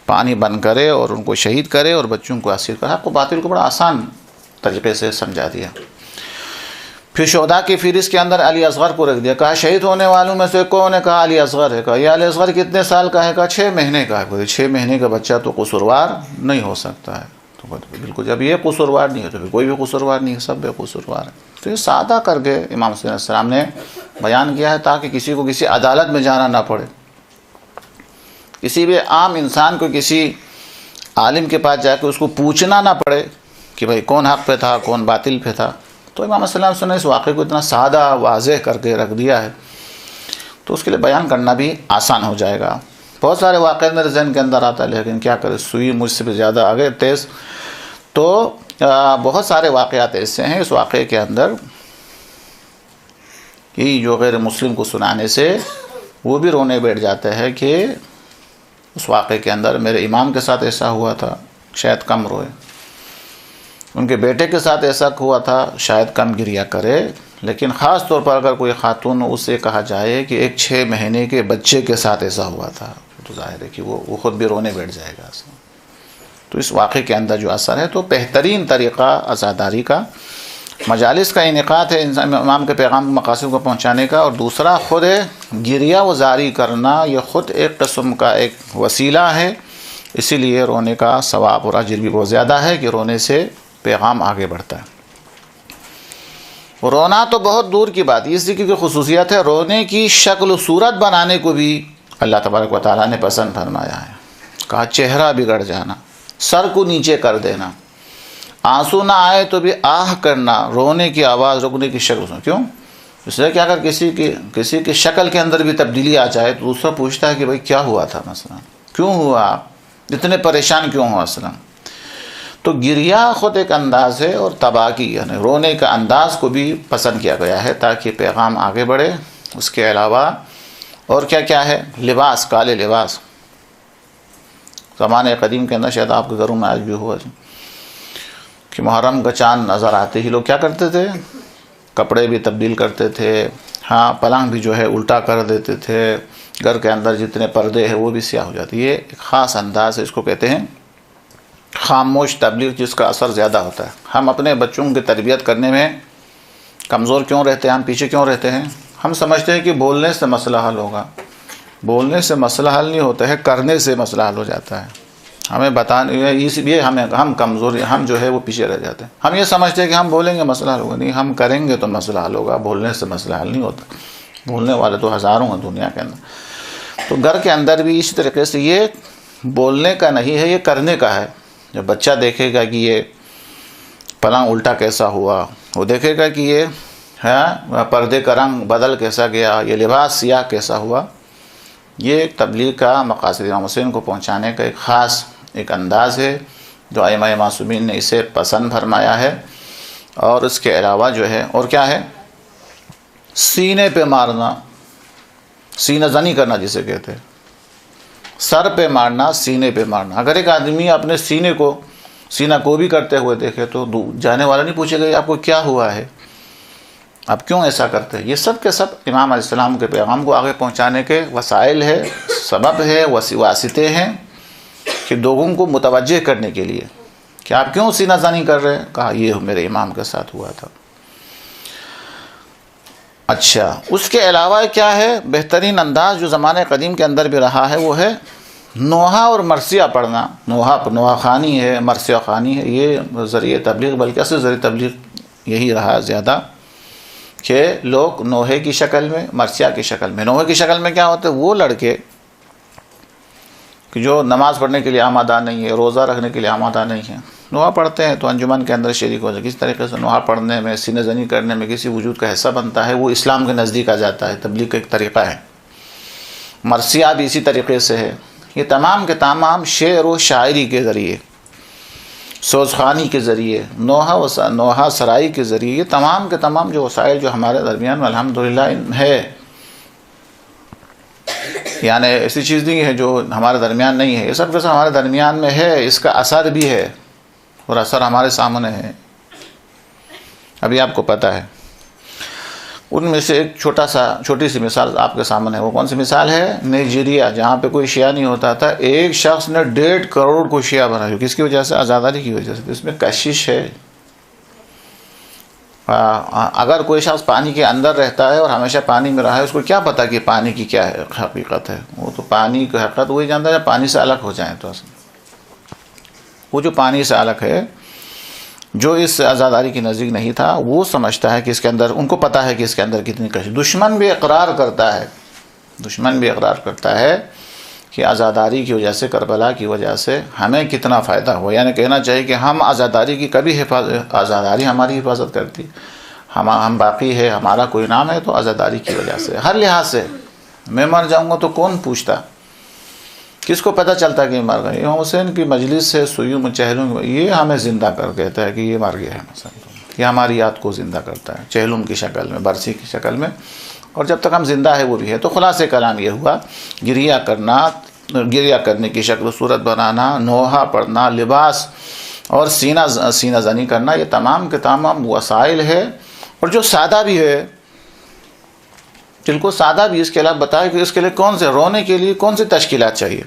پانی بند کرے اور ان کو شہید کرے اور بچوں کو اسیر کرے۔ حق و باطل کو بڑا آسان طریقے سے سمجھا دیا۔ پھر شہداء کی فہرست کے اندر علی اصغر کو رکھ دیا، کہا شہید ہونے والوں میں سے کون ہے؟ کہا علی اصغر ہے۔ کہا یہ علی اصغر کتنے سال کا ہے؟ کہا 6 مہینے کا ہے۔ 6 مہینے کا بچہ تو قصوروار نہیں ہو سکتا ہے۔ تو بالکل جب یہ قصوروار نہیں ہے تو پھر کوئی بھی قصوروار نہیں ہے، سب بے قصوروار ہے۔ تو یہ سادہ کر کے امام حسین علیہ السلام نے بیان کیا ہے تاکہ کسی کو کسی عدالت میں جانا نہ پڑے، کسی بھی عام انسان کو کسی عالم کے پاس جا کے اس کو پوچھنا نہ پڑے کہ بھائی کون حق پہ تھا کون باطل پہ تھا۔ تو امام صلی اللہ علیہ وسلم نے اس واقعے کو اتنا سادہ واضح کر کے رکھ دیا ہے تو اس کے لیے بیان کرنا بھی آسان ہو جائے گا۔ بہت سارے واقعات میرے ذہن کے اندر آتا ہے لیکن کیا کرے، سوئی مجھ سے بھی زیادہ آگے تیز، تو بہت سارے واقعات ایسے ہیں اس واقعے کے اندر کہ جو غیر مسلم کو سنانے سے وہ بھی رونے بیٹھ جاتے ہیں کہ اس واقعے کے اندر میرے امام کے ساتھ ایسا ہوا تھا، شاید کم روئے، ان کے بیٹے کے ساتھ ایسا ہوا تھا، شاید کم گریہ کرے، لیکن خاص طور پر اگر کوئی خاتون اس سے کہا جائے کہ ایک 6 مہینے کے بچے کے ساتھ ایسا ہوا تھا تو ظاہر ہے کہ وہ خود بھی رونے بیٹھ جائے گا۔ تو اس واقعے کے اندر جو اثر ہے تو بہترین طریقہ عزاداری کا، مجالس کا انعقاد ہے امام کے پیغام مقاصد کو پہنچانے کا، اور دوسرا خود گریہ و زاری کرنا یہ خود ایک قسم کا ایک وسیلہ ہے، اسی لیے رونے کا ثواب اور اجر بھی بہت زیادہ ہے کہ رونے سے پیغام آگے بڑھتا ہے۔ رونا تو بہت دور کی بات، اس کی خصوصیت ہے رونے کی شکل و صورت بنانے کو بھی اللہ تبارک و تعالیٰ نے پسند فرمایا ہے۔ کہا چہرہ بگڑ جانا، سر کو نیچے کر دینا، آنسو نہ آئے تو بھی آہ کرنا، رونے کی آواز رکنے کی شکل سن۔ کیوں؟ اس لیے کہ اگر کسی کی شکل کے اندر بھی تبدیلی آ جائے تو دوسرا پوچھتا ہے کہ بھائی کیا ہوا تھا، مثلا کیوں ہوا، اتنے پریشان کیوں ہوا اصلا۔ تو گریہ خود ایک انداز ہے اور تباکی یعنی رونے کا انداز کو بھی پسند کیا گیا ہے تاکہ پیغام آگے بڑھے۔ اس کے علاوہ اور کیا کیا ہے، لباس، کالے لباس، زمانے قدیم کے اندر شاید آپ کے گھروں میں آج بھی ہوا کہ محرم کا چاند نظر آتے ہی لوگ کیا کرتے تھے، کپڑے بھی تبدیل کرتے تھے، ہاں پلنگ بھی جو ہے الٹا کر دیتے تھے، گھر کے اندر جتنے پردے ہیں وہ بھی سیاہ ہو جاتے۔ یہ ایک خاص انداز ہے، اس کو کہتے ہیں خاموش تبلیغ، جس کا اثر زیادہ ہوتا ہے۔ ہم اپنے بچوں کی تربیت کرنے میں کمزور کیوں رہتے ہیں، ہم پیچھے کیوں رہتے ہیں؟ ہم سمجھتے ہیں کہ بولنے سے مسئلہ حل ہوگا، بولنے سے مسئلہ حل نہیں ہوتا ہے، کرنے سے مسئلہ حل ہو جاتا ہے۔ ہمیں بتانے اس لیے ہم کمزور، ہم جو ہے وہ پیچھے رہ جاتے ہیں۔ ہم یہ سمجھتے ہیں کہ ہم بولیں گے مسئلہ حل ہوگا، نہیں، ہم کریں گے تو مسئلہ حل ہوگا، بولنے سے مسئلہ حل نہیں ہوتا۔ بولنے والے تو ہزاروں ہیں دنیا کے اندر۔ تو گھر کے اندر بھی اسی طریقے سے یہ بولنے کا نہیں ہے، یہ کرنے کا ہے۔ جب بچہ دیکھے گا کہ یہ پلنگ الٹا کیسا ہوا، وہ دیکھے گا کہ یہ پردے کا رنگ بدل کیسا گیا، یہ لباس سیاہ کیسا ہوا۔ یہ تبلیغ کا مقاصد امام حسین کو پہنچانے کا ایک خاص ایک انداز ہے جو ائمہ معصومین نے اسے پسند فرمایا ہے۔ اور اس کے علاوہ جو ہے اور کیا ہے، سینے پہ مارنا، سینہ زنی کرنا جسے کہتے ہیں، سر پہ مارنا، سینے پہ مارنا۔ اگر ایک آدمی اپنے سینہ کو بھی کرتے ہوئے دیکھے تو جانے والا نہیں پوچھے گا آپ کو کیا ہوا ہے، آپ کیوں ایسا کرتے ہیں۔ یہ سب کے سب امام علیہ السلام کے پیغام کو آگے پہنچانے کے وسائل ہے، سبب ہے، واسطے ہیں کہ لوگوں کو متوجہ کرنے کے لیے کہ آپ کیوں سینہ زنی کر رہے ہیں۔ کہا یہ میرے امام کے ساتھ ہوا تھا۔ اچھا، اس کے علاوہ کیا ہے، بہترین انداز جو زمانے قدیم کے اندر بھی رہا ہے وہ ہے نوحہ اور مرثیہ پڑھنا۔ نوحہ خوانی ہے، مرثیہ خوانی ہے، یہ ذریعہ تبلیغ، بلکہ اصل ذریعہ تبلیغ یہی رہا زیادہ کہ لوگ نوحے کی شکل میں، مرثیہ کی شکل میں۔ نوحے کی شکل میں کیا ہوتے ہیں، وہ لڑکے کہ جو نماز پڑھنے کے لیے آمادہ نہیں ہے، روزہ رکھنے کے لیے آمادہ نہیں ہے، نوحہ پڑھتے ہیں تو انجمن کے اندر شریک ہو جائے۔ کس طریقے سے نوحہ پڑھنے میں، سینہ زنی کرنے میں کسی وجود کا حصہ بنتا ہے، وہ اسلام کے نزدیک آ جاتا ہے، تبلیغ کا ایک طریقہ ہے۔ مرثیہ بھی اسی طریقے سے ہے۔ یہ تمام کے تمام شعر و شاعری کے ذریعے، سوزخوانی کے ذریعے، نوحہ سرائی کے ذریعے، یہ تمام کے تمام جو وسائل جو ہمارے درمیان میں الحمدللہ ہے، یعنی ایسی چیز نہیں ہے جو ہمارے درمیان نہیں ہے، یہ سب جیسا ہمارے درمیان میں ہے، اس کا اثر بھی ہے اور اثر ہمارے سامنے ہے، ابھی آپ کو پتہ ہے۔ ان میں سے ایک چھوٹی سی مثال آپ کے سامنے ہے۔ وہ کون سی مثال ہے؟ نائجیریا، جہاں پہ کوئی شیعہ نہیں ہوتا تھا، ایک شخص نے 1.5 کروڑ کو شیعہ بنایا۔ کس کی وجہ سے؟ عزاداری کی وجہ سے۔ اس میں کشش ہے۔ اگر کوئی شخص پانی کے اندر رہتا ہے اور ہمیشہ پانی میں رہا ہے، اس کو کیا پتا کہ پانی کی کیا حقیقت ہے؟ وہ تو پانی کی حقیقت وہی جانتا ہے جب پانی سے الگ ہو جائیں تو۔ وہ جو پانی سے الگ ہے جو اس عزاداری کی نزدیک نہیں تھا وہ سمجھتا ہے کہ اس کے اندر، ان کو پتہ ہے کہ اس کے اندر کتنی کشش. دشمن بھی اقرار کرتا ہے کہ عزاداری کی وجہ سے، کربلا کی وجہ سے ہمیں کتنا فائدہ ہوا. یعنی کہنا چاہیے کہ ہم عزاداری کی کبھی عزاداری ہماری حفاظت کرتی، ہم باقی ہے، ہمارا کوئی نام ہے تو عزاداری کی وجہ سے. ہر لحاظ سے میں مر جاؤں گا تو کون پوچھتا، کس کو پتہ چلتا کہ یہ مر گئے. امام حسین کی مجلس سے سیوں چہلم یہ ہمیں زندہ کر کہتا ہے کہ یہ مر گیا ہے مثلا. یہ ہماری یاد کو زندہ کرتا ہے چہلم کی شکل میں، برسی کی شکل میں، اور جب تک ہم زندہ ہے وہ بھی ہے. تو خلاصہ کلام یہ ہوا، گریہ کرنے کی شکل و صورت بنانا، نوحہ پڑھنا، لباس اور سینہ زنی کرنا، یہ تمام کے تمام وسائل ہے. اور جو سادہ بھی ہے، جن کو سادہ بھی اس کے علاوہ بتائے کہ اس کے لیے کون سے رونے کے لیے کون سی تشکیلات چاہیے،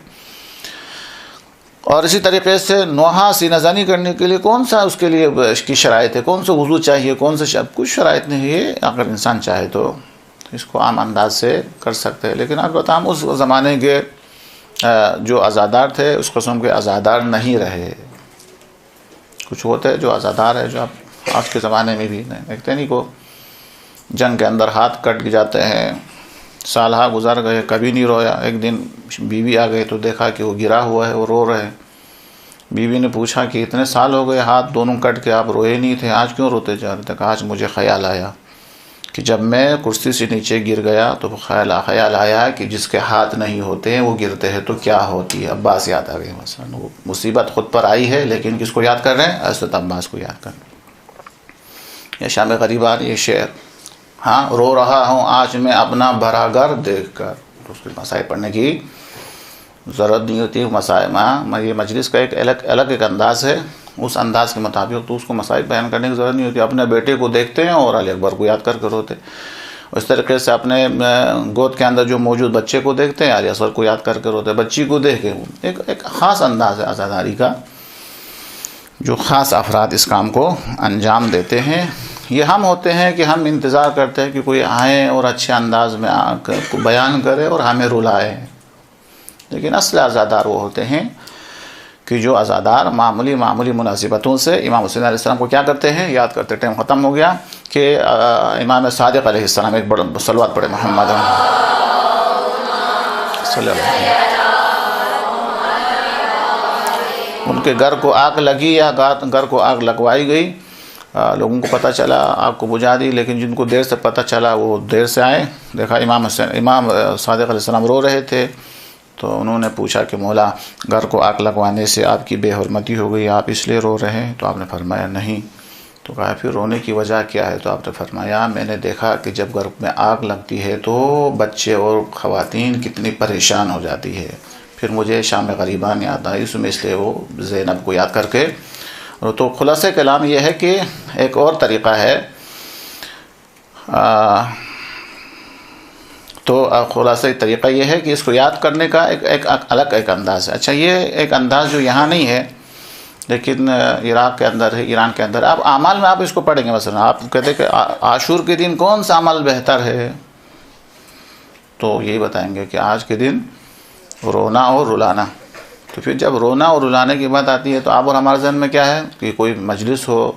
اور اسی طریقے سے نوحہ سینہ زنی کرنے کے لیے کون سا اس کے لیے اس کی شرائط ہے، کون سا وضو چاہیے، کون سے کچھ شرائط نہیں ہے. اگر انسان چاہے تو اس کو عام انداز سے کر سکتے ہیں. لیکن البتہ ہم اس زمانے کے جو عزادار تھے اس قسم کے عزادار نہیں رہے. کچھ ہوتے جو عزادار ہے جو آپ آج کے زمانے میں بھی دیکھتے نہیں، کو جنگ کے اندر ہاتھ کٹ جاتے ہیں، سالہ گزر گئے کبھی نہیں رویا. ایک دن بیوی آ گئی تو دیکھا کہ وہ گرا ہوا ہے، وہ رو رہے. بیوی نے پوچھا کہ اتنے سال ہو گئے ہاتھ دونوں کٹ کے آپ روئے نہیں تھے، آج کیوں روتے جا رہے تھے؟ کہا آج مجھے خیال آیا کہ جب میں کرسی سے نیچے گر گیا تو خیال آیا کہ جس کے ہاتھ نہیں ہوتے ہیں وہ گرتے ہیں تو کیا ہوتی ہے. عباس یاد آ گئے مثلا. وہ مصیبت خود پر آئی ہے لیکن کس کو یاد کر رہے ہیں؟ حضرت عباس کو یاد کر رہے ہیں. یا شام غریبان یہ شعر، ہاں رو رہا ہوں آج میں اپنا بھرا گھر دیکھ کر. تو اس کے مسائل پڑھنے کی ضرورت نہیں ہوتی. مسائل یہ مجلس کا ایک الگ ایک انداز ہے، اس انداز کے مطابق تو اس کو مسائل بیان کرنے کی ضرورت نہیں ہوتی. اپنے بیٹے کو دیکھتے ہیں اور علی اکبر کو یاد کر کے روتے. اس طریقے سے اپنے گود کے اندر جو موجود بچے کو دیکھتے ہیں، علی اصغر کو یاد کر کے روتے. بچی کو دیکھ کے ایک خاص انداز ہے عزاداری کا، جو خاص افراد اس کام کو انجام دیتے ہیں. یہ ہم ہوتے ہیں کہ ہم انتظار کرتے ہیں کہ کوئی آئے اور اچھے انداز میں آ کر بیان کرے اور ہمیں رلائے. لیکن اصل عزادار وہ ہوتے ہیں کہ جو عزادار معمولی مناسبتوں سے امام حسین علیہ السلام کو کیا کرتے ہیں؟ یاد کرتے. ٹائم ختم ہو گیا کہ امام صادق علیہ السلام ایک بڑا صلوات پڑھے محمد صلی اللہ علیہ وسلم. ان کے گھر کو آگ لگی یا گھر کو آگ لگوائی گئی، لوگوں کو پتہ چلا، آگ کو بجھا دی. لیکن جن کو دیر سے پتہ چلا وہ دیر سے آئے. دیکھا امام صادق علیہ السلام رو رہے تھے تو انہوں نے پوچھا کہ مولا گھر کو آگ لگوانے سے آپ کی بے حرمتی ہو گئی، آپ اس لیے رو رہے ہیں؟ تو آپ نے فرمایا نہیں. تو کہا پھر رونے کی وجہ کیا ہے؟ تو آپ نے فرمایا میں نے دیکھا کہ جب گھر میں آگ لگتی ہے تو بچے اور خواتین کتنی پریشان ہو جاتی ہے. پھر مجھے شام غریبان یاد آئی، اس میں اس لیے وہ زینب کو یاد کر کے. تو خلاصہ کلام یہ ہے کہ ایک اور طریقہ ہے، تو خلاصہ طریقہ یہ ہے کہ اس کو یاد کرنے کا ایک الگ ایک انداز ہے. اچھا یہ ایک انداز جو یہاں نہیں ہے لیکن عراق کے اندر ہے، ایران کے اندر. آپ اعمال میں آپ اس کو پڑھیں گے. مثلا آپ کہتے ہیں کہ عاشور کے دن کون سا عمل بہتر ہے، تو یہی بتائیں گے کہ آج کے دن رونا اور رلانا. تو پھر جب رونا اور رلانے کی بات آتی ہے تو آپ اور ہمارے ذہن میں کیا ہے کہ کوئی مجلس ہو،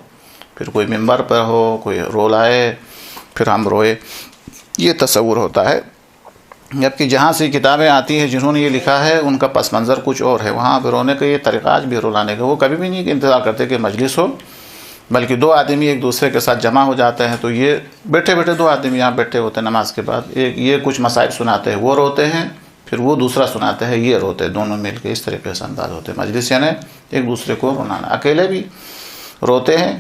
پھر کوئی ممبر پر ہو، کوئی رولائے پھر ہم روئے، یہ تصور ہوتا ہے. جبکہ جہاں سے کتابیں آتی ہیں جنہوں نے یہ لکھا ہے ان کا پس منظر کچھ اور ہے. وہاں پہ رونے کا یہ طریقہ آج بھی رلانے کا. وہ کبھی بھی نہیں انتظار کرتے کہ مجلس ہو، بلکہ دو آدمی ایک دوسرے کے ساتھ جمع ہو جاتے ہیں تو یہ بیٹھے دو آدمی یہاں بیٹھے ہوتے ہیں نماز کے بعد، یہ کچھ مصائب سناتے ہیں، وہ روتے ہیں، پھر وہ دوسرا سناتے ہیں، یہ روتے ہیں، دونوں مل کے اس طریقے سے انداز ہوتے ہیں. مجلس یعنی ایک دوسرے کو رلانا. اکیلے بھی روتے ہیں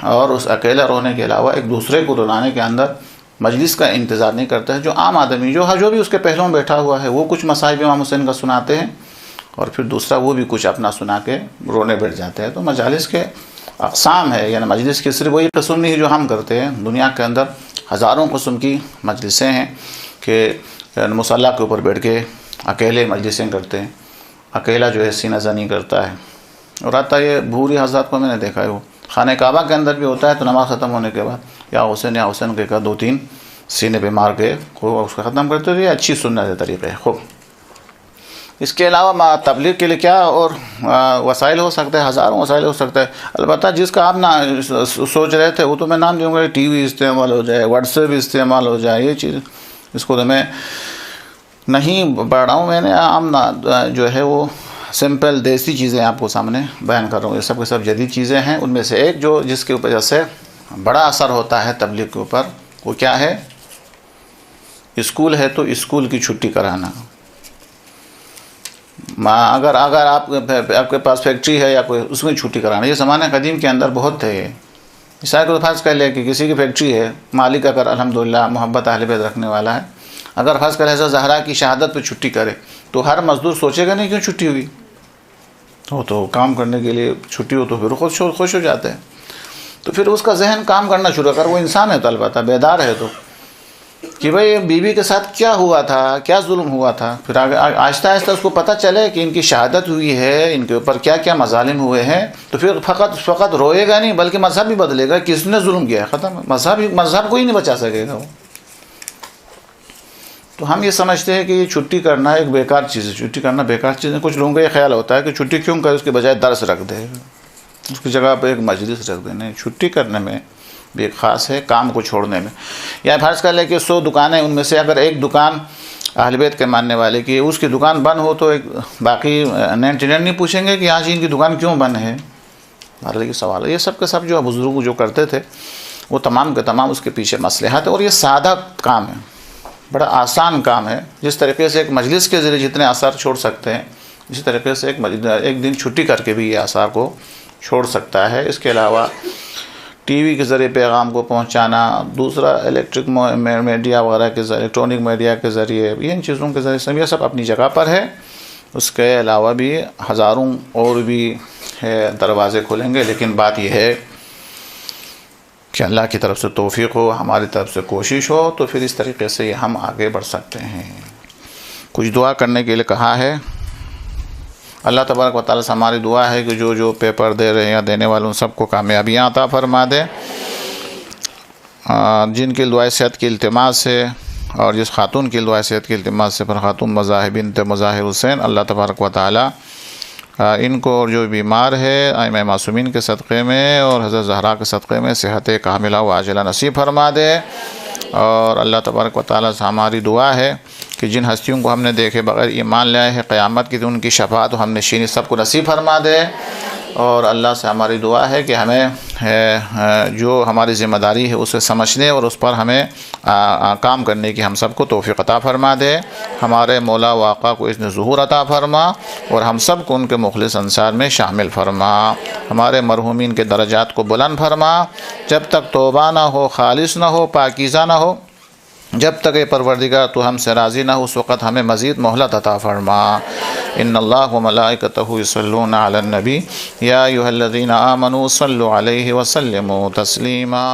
اور اس اکیلے رونے کے علاوہ ایک دوسرے کو رلانے کے اندر مجلس کا انتظار نہیں کرتا ہے. جو عام آدمی جو بھی اس کے پہلوں میں بیٹھا ہوا ہے وہ کچھ مصائب امام حسین کا سناتے ہیں اور پھر دوسرا وہ بھی کچھ اپنا سنا کے رونے بیٹھ جاتے ہیں. تو مجالس کے اقسام ہے، یعنی مجلس کی صرف وہی قسم نہیں جو ہم کرتے ہیں. دنیا کے اندر ہزاروں قسم کی مجلسیں ہیں کہ مصلی کے اوپر بیٹھ کے اکیلے مجلسیں کرتے ہیں. اکیلا جو ہے سینہ زنی کرتا ہے. اور حتیٰ یہ بھوری حضرات کو میں نے دیکھا ہے، وہ خانہ کعبہ کے اندر بھی ہوتا ہے تو نماز ختم ہونے کے بعد یا حسین کے کا 2-3 سینے پہ مار کے اس کو ختم کرتے. تو یہ اچھی سنت ہے، طریقہ ہے خوب. اس کے علاوہ تبلیغ کے لیے کیا اور وسائل ہو سکتے ہیں، ہزاروں وسائل ہو سکتے ہیں۔ البتہ جس کا آپ سوچ رہے تھے وہ تو میں نام دوں گا، ٹی وی استعمال ہو جائے، واٹس ایپ استعمال ہو جائے، یہ چیز اس کو تو میں نہیں پڑھ رہا ہوں، میں نے عام جو ہے وہ سمپل دیسی چیزیں آپ کو سامنے بیان کر رہا ہوں۔ یہ سب کے سب جدید چیزیں ہیں۔ ان میں سے ایک جو جس کے اوپر سے بڑا اثر ہوتا ہے تبلیغ کے اوپر، وہ کیا ہے؟ اسکول ہے تو اسکول کی چھٹی کرانا۔ اگر آپ کے پاس فیکٹری ہے یا کوئی، اس میں چھٹی کرانا، یہ زمانہ قدیم کے اندر بہت تھے۔ مثال کے فرض کر لیں کہ کسی کی فیکٹری ہے، مالک اگر الحمدللہ محبت اہل بیت رکھنے والا ہے، اگر فرض کرے حضرت زہرا کی شہادت پہ چھٹی کرے تو ہر مزدور سوچے گا نہیں کیوں چھٹی ہوئی، وہ تو کام کرنے کے لیے چھٹی ہو تو پھر خوش ہو جاتے ہیں، تو پھر اس کا ذہن کام کرنا شروع کر، وہ انسان ہے تو البتہ بیدار ہے تو، کہ بھئی بیوی کے ساتھ کیا ہوا تھا، کیا ظلم ہوا تھا، پھر آہستہ آہستہ اس کو پتہ چلے کہ ان کی شہادت ہوئی ہے، ان کے اوپر کیا کیا مظالم ہوئے ہیں، تو پھر فقط روئے گا نہیں بلکہ مذہب بھی بدلے گا، کس نے ظلم کیا ہے، ختم، مذہب کوئی نہیں بچا سکے گا وہ۔ تو ہم یہ سمجھتے ہیں کہ یہ چھٹی کرنا ایک بیکار چیز ہے، چھٹی کرنا بیکار چیز ہے۔ کچھ لوگوں کا یہ خیال ہوتا ہے کہ چھٹی کیوں کرے، اس کے بجائے درس رکھ دے، اس کی جگہ پہ ایک مجلس رکھ دے۔ نہیں، چھٹی کرنے میں بھی ایک خاص ہے، کام کو چھوڑنے میں۔ یا فرض کر لیں کہ 100 دکانیں، ان میں سے اگر ایک دکان اہل بیت کے ماننے والے کی، اس کی دکان بند ہو تو باقی 99 نہیں پوچھیں گے کہ آج ان کی دکان کیوں بند ہے؟ ہمارے لیے سوال ہے۔ یہ سب کے سب جو بزرگ جو کرتے تھے وہ تمام کے تمام اس کے پیچھے مصلحت ہے، اور یہ سادہ کام ہے، بڑا آسان کام ہے۔ جس طریقے سے ایک مجلس کے ذریعے جتنے آثار چھوڑ سکتے ہیں، اسی طریقے سے ایک دن چھٹی کر کے بھی یہ آثار کو چھوڑ سکتا ہے۔ اس کے علاوہ ٹی وی کے ذریعے پیغام کو پہنچانا، دوسرا الیکٹرک میڈیا وغیرہ کے ذریعے، الیکٹرانک میڈیا کے ذریعے، ان چیزوں کے ذریعے یہ سب اپنی جگہ پر ہے۔ اس کے علاوہ بھی ہزاروں اور بھی دروازے کھولیں گے، لیکن بات یہ ہے کہ اللہ کی طرف سے توفیق ہو، ہماری طرف سے کوشش ہو، تو پھر اس طریقے سے ہم آگے بڑھ سکتے ہیں۔ کچھ دعا کرنے کے لیے کہا ہے۔ اللہ تبارک و تعالیٰ سے ہماری دعا ہے کہ جو پیپر دے رہے ہیں یا دینے والوں سب کو کامیابیاں عطا فرما دے۔ جن کی دعائے صحت کی التماس ہے، اور جس خاتون کی دعائے صحت کی التماس سے پر خاتون مظاہر بنت مظاہر حسین، اللہ تبارک و تعالیٰ ان کو اور جو بیمار ہے ائمہ معصومین کے صدقے میں اور حضرت زہرا کے صدقے میں صحت کاملہ و عاجلہ نصیب فرما دے۔ اور اللہ تبارک و تعالیٰ سے ہماری دعا ہے کہ جن ہستیوں کو ہم نے دیکھے بغیر ایمان لے آئے ہیں، قیامت کی دن ان کی شفاعت و ہم نشینی سب کو نصیب فرما دے۔ اور اللہ سے ہماری دعا ہے کہ ہمیں جو ہماری ذمہ داری ہے اسے سمجھنے اور اس پر ہمیں کام کرنے کی ہم سب کو توفیق عطا فرما دے۔ ہمارے مولا و آقا کو اس نے ظہور عطا فرما، اور ہم سب کو ان کے مخلص انصار میں شامل فرما۔ ہمارے مرحومین کے درجات کو بلند فرما۔ جب تک توبہ نہ ہو، خالص نہ ہو، پاکیزہ نہ ہو، جب تک اے پروردگار تو ہم سے راضی نہ ہو، اس وقت ہمیں مزید مہلت عطا فرما۔ ان اللہ و ملائکتہ یصلون علی النبی یا ایھا الذین آمنوا صلوا علیہ وسلموا تسلیما۔